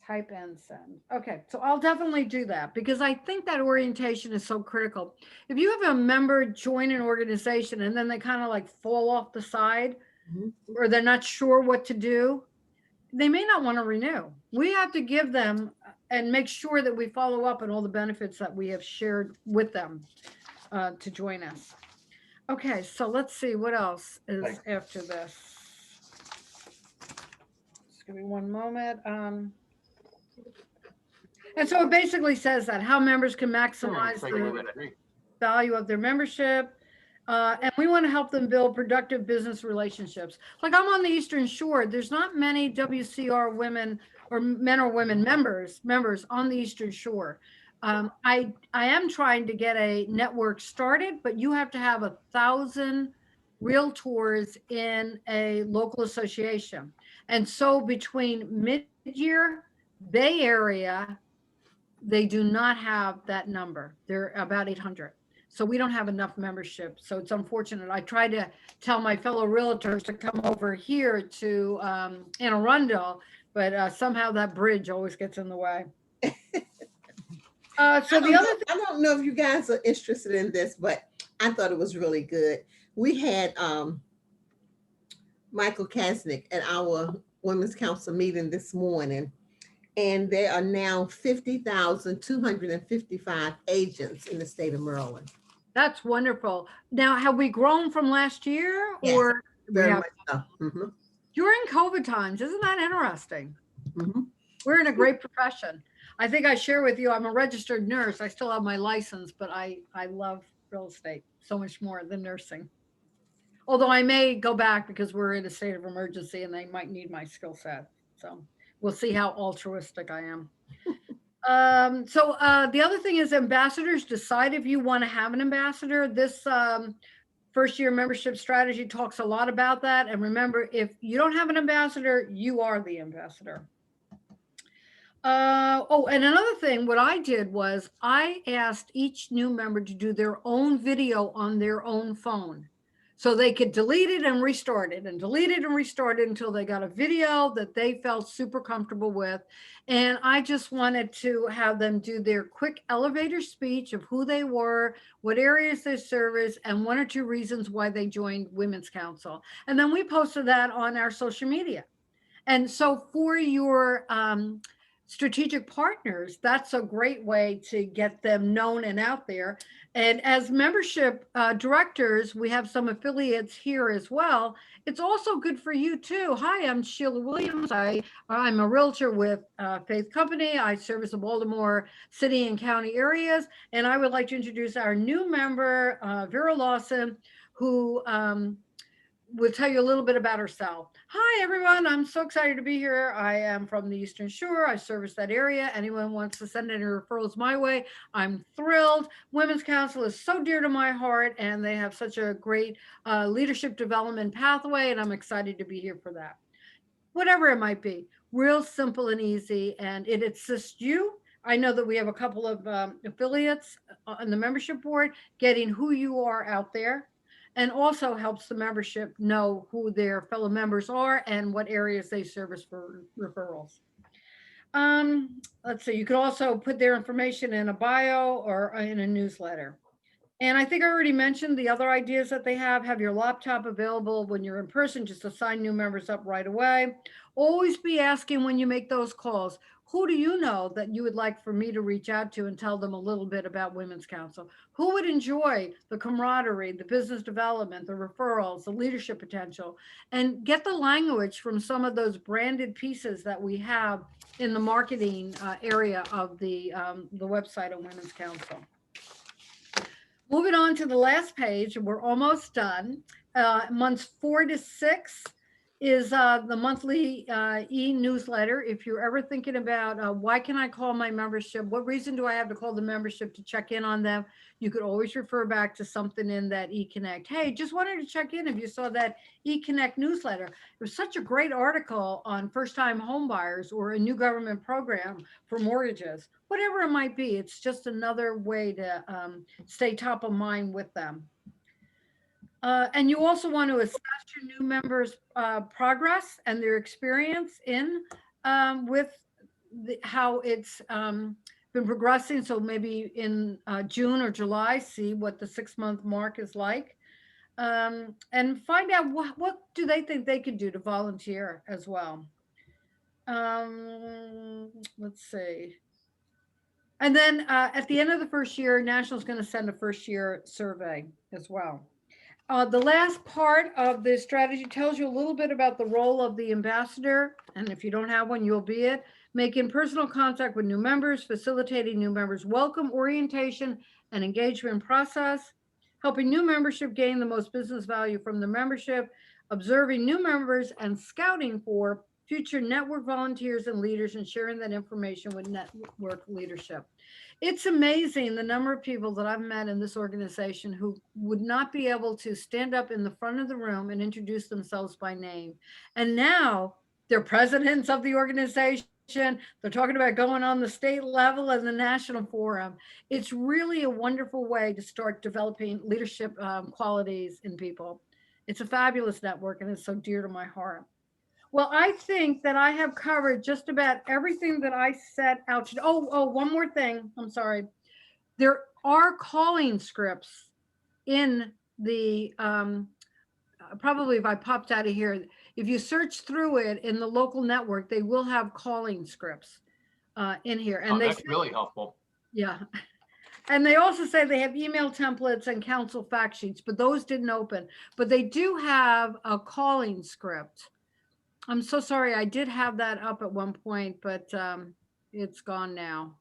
Type and send. Okay, so I'll definitely do that because I think that orientation is so critical. If you have a member join an organization and then they kind of like fall off the side, or they're not sure what to do, they may not want to renew. We have to give them and make sure that we follow up on all the benefits that we have shared with them to join us. Okay, so let's see what else is after this. Just give me one moment. And so it basically says that how members can maximize the value of their membership. And we want to help them build productive business relationships. Like, I'm on the Eastern Shore. There's not many WCR women or men or women members on the Eastern Shore. I am trying to get a network started, but you have to have 1,000 realtors in a local association. And so between mid-year, Bay Area, they do not have that number. They're about 800. So we don't have enough membership. So it's unfortunate. I try to tell my fellow realtors to come over here to Anne Arundel, but somehow that bridge always gets in the way. I don't know if you guys are interested in this, but I thought it was really good. We had Michael Kasnick at our Women's Council meeting this morning. And there are now 50,255 agents in the state of Maryland. That's wonderful. Now, have we grown from last year? Yes, or very much so. During COVID times? Isn't that interesting? Mm-hmm. We're in a great profession. I think I share with you, I'm a registered nurse. I still have my license, but I love real estate so much more than nursing. Although I may go back because we're in a state of emergency and they might need my skill set. So we'll see how altruistic I am. So the other thing is ambassadors. Decide if you want to have an ambassador. This first year membership strategy talks a lot about that. And remember, if you don't have an ambassador, you are the ambassador. Oh, and another thing, what I did was I asked each new member to do their own video on their own phone. So they could delete it and restart it and delete it and restart it until they got a video that they felt super comfortable with. And I just wanted to have them do their quick elevator speech of who they were, what areas they service, and 1 or 2 reasons why they joined Women's Council. And then we posted that on our social media. And so for your strategic partners, that's a great way to get them known and out there. And as membership directors, we have some affiliates here as well. It's also good for you too. Hi, I'm Sheila Williams. I'm a realtor with Faith Company. I service the Baltimore City and County areas. And I would like to introduce our new member, Vera Lawson, who will tell you a little bit about herself. Hi, everyone. I'm so excited to be here. I am from the Eastern Shore. I service that area. Anyone wants to send any referrals my way, I'm thrilled. Women's Council is so dear to my heart, and they have such a great leadership development pathway, and I'm excited to be here for that. Whatever it might be, real simple and easy, and it assists you. I know that we have a couple of affiliates on the membership board, getting who you are out there, and also helps the membership know who their fellow members are and what areas they service for referrals. Let's see, you could also put their information in a bio or in a newsletter. And I think I already mentioned the other ideas that they have your laptop available when you're in person, just to sign new members up right away. Always be asking when you make those calls, who do you know that you would like for me to reach out to and tell them a little bit about Women's Council? Who would enjoy the camaraderie, the business development, the referrals, the leadership potential, and get the language from some of those branded pieces that we have in the marketing area of the website of Women's Council. Moving on to the last page, we're almost done. Months 4 to 6 is the monthly e-newsletter. If you're ever thinking about why can I call my membership? What reason do I have to call the membership to check in on them? You could always refer back to something in that eConnect. Hey, just wanted to check in if you saw that eConnect newsletter. It was such a great article on first-time home buyers or a new government program for mortgages. Whatever it might be, it's just another way to stay top of mind with them. And you also want to assess your new members' progress and their experience in with how it's been progressing. So maybe in June or July, see what the 6-month mark is like, and find out what do they think they could do to volunteer as well. Let's see. And then at the end of the first year, National is going to send a first year survey as well. The last part of the strategy tells you a little bit about the role of the ambassador. And if you don't have one, you'll be it. Making personal contact with new members, facilitating new members' welcome, orientation, and engagement process, helping new membership gain the most business value from the membership, observing new members, and scouting for future network volunteers and leaders, and sharing that information with network leadership. It's amazing the number of people that I've met in this organization who would not be able to stand up in the front of the room and introduce themselves by name. And now they're presidents of the organization. They're talking about going on the state level and the national forum. It's really a wonderful way to start developing leadership qualities in people. It's a fabulous network, and it's so dear to my heart. Well, I think that I have covered just about everything that I set out to. Oh, one more thing. I'm sorry. There are calling scripts in the, probably if I popped out of here, if you search through it in the local network, they will have calling scripts in here. And that's really helpful. Yeah. And they also say they have email templates and council fact sheets, but those didn't open. But they do have a calling script. I'm so sorry. I did have that up at one point, but it's gone now.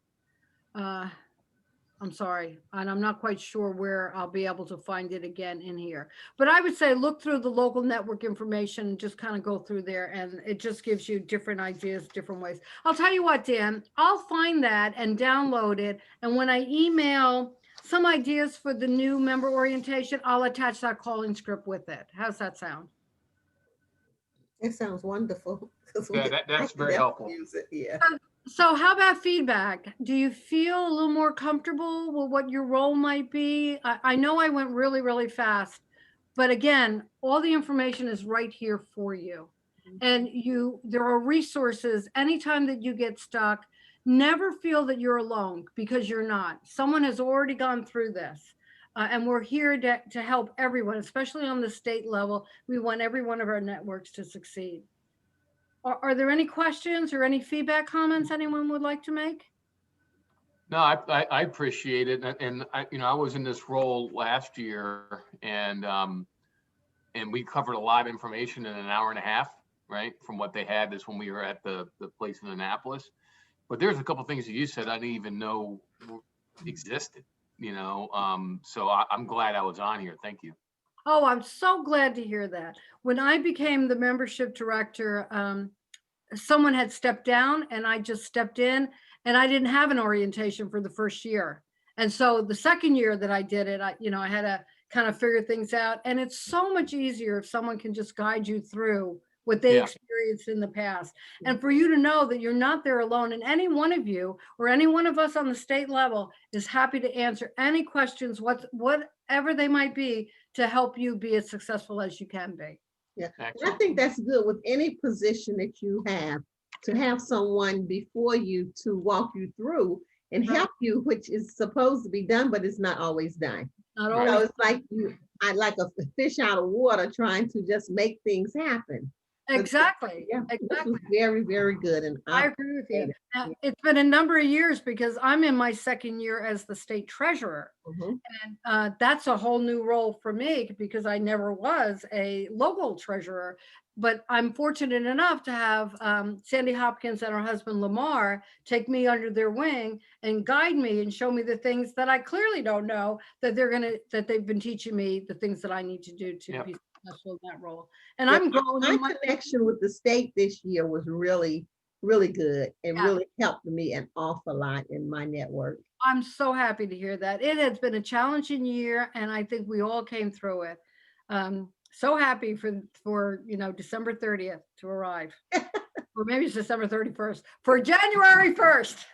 I'm sorry. And I'm not quite sure where I'll be able to find it again in here. But I would say look through the local network information and just kind of go through there. And it just gives you different ideas, different ways. I'll tell you what, Dan, I'll find that and download it. And when I email some ideas for the new member orientation, I'll attach that calling script with it. How's that sound? It sounds wonderful. Yeah, that's very helpful. Use it, yeah. So how about feedback? Do you feel a little more comfortable with what your role might be? I know I went really, really fast, but again, all the information is right here for you. And there are resources anytime that you get stuck. Never feel that you're alone, because you're not. Someone has already gone through this. And we're here to help everyone, especially on the state level. We want every one of our networks to succeed. Are there any questions or any feedback comments anyone would like to make? No, I appreciate it. And I, I was in this role last year, and we covered a lot of information in an hour and a half, right? From what they had is when we were at the place in Annapolis. But there's a couple of things that you said I didn't even know existed, so I'm glad I was on here. Thank you. Oh, I'm so glad to hear that. When I became the membership director, someone had stepped down and I just stepped in, and I didn't have an orientation for the first year. And so the second year that I did it, I had to kind of figure things out. And it's so much easier if someone can just guide you through what they experienced in the past. And for you to know that you're not there alone, and any one of you or any one of us on the state level is happy to answer any questions, whatever they might be, to help you be as successful as you can be. Yeah, and I Excellent. think that's good with any position that you have, to have someone before you to walk you through and Right. help you, which is supposed to be done, but it's not always done. Not Right. So always. it's like I like a fish out of water trying to just make things happen. Exactly. Yeah, this Exactly. was very, very good. And I I agree with you. appreciate Now, it's been a number of years because I'm in my second year as the state treasurer. Mhm. And that's a whole new role for me because I never was a local treasurer. But I'm fortunate enough to have Sandy Hopkins and her husband Lamar take me under their wing and guide me and show me the things that I clearly don't know, that they've been teaching me the things that I need to do to Yep. be successful in that role. And Yeah, I'm growing in my connection with the state this year was really, really good. It Yeah. really helped me an awful lot in my network. I'm so happy to hear that. It has been a challenging year, and I think we all came through it. So happy for December 30th to arrive, or maybe it's December 31st for January 1st.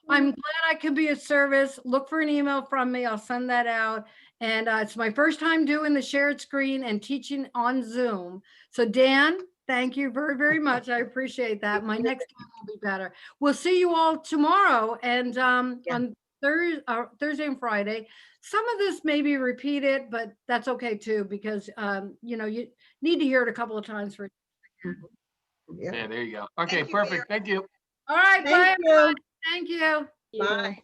I'm glad I could be of service. Look for an email from me. I'll send that out. And it's my first time doing the shared screen and teaching on Zoom. So Dan, thank you very, very much. I appreciate that. My next time will be better. We'll see you all tomorrow and on Thursday and Friday. Some of this may be repeated, but that's okay too, because you need to hear it a couple of times for. Yeah. Yeah, there you go. Okay, Thank you, Mayor. perfect. Thank you. All right, bye. Thank you. Thank you. Bye.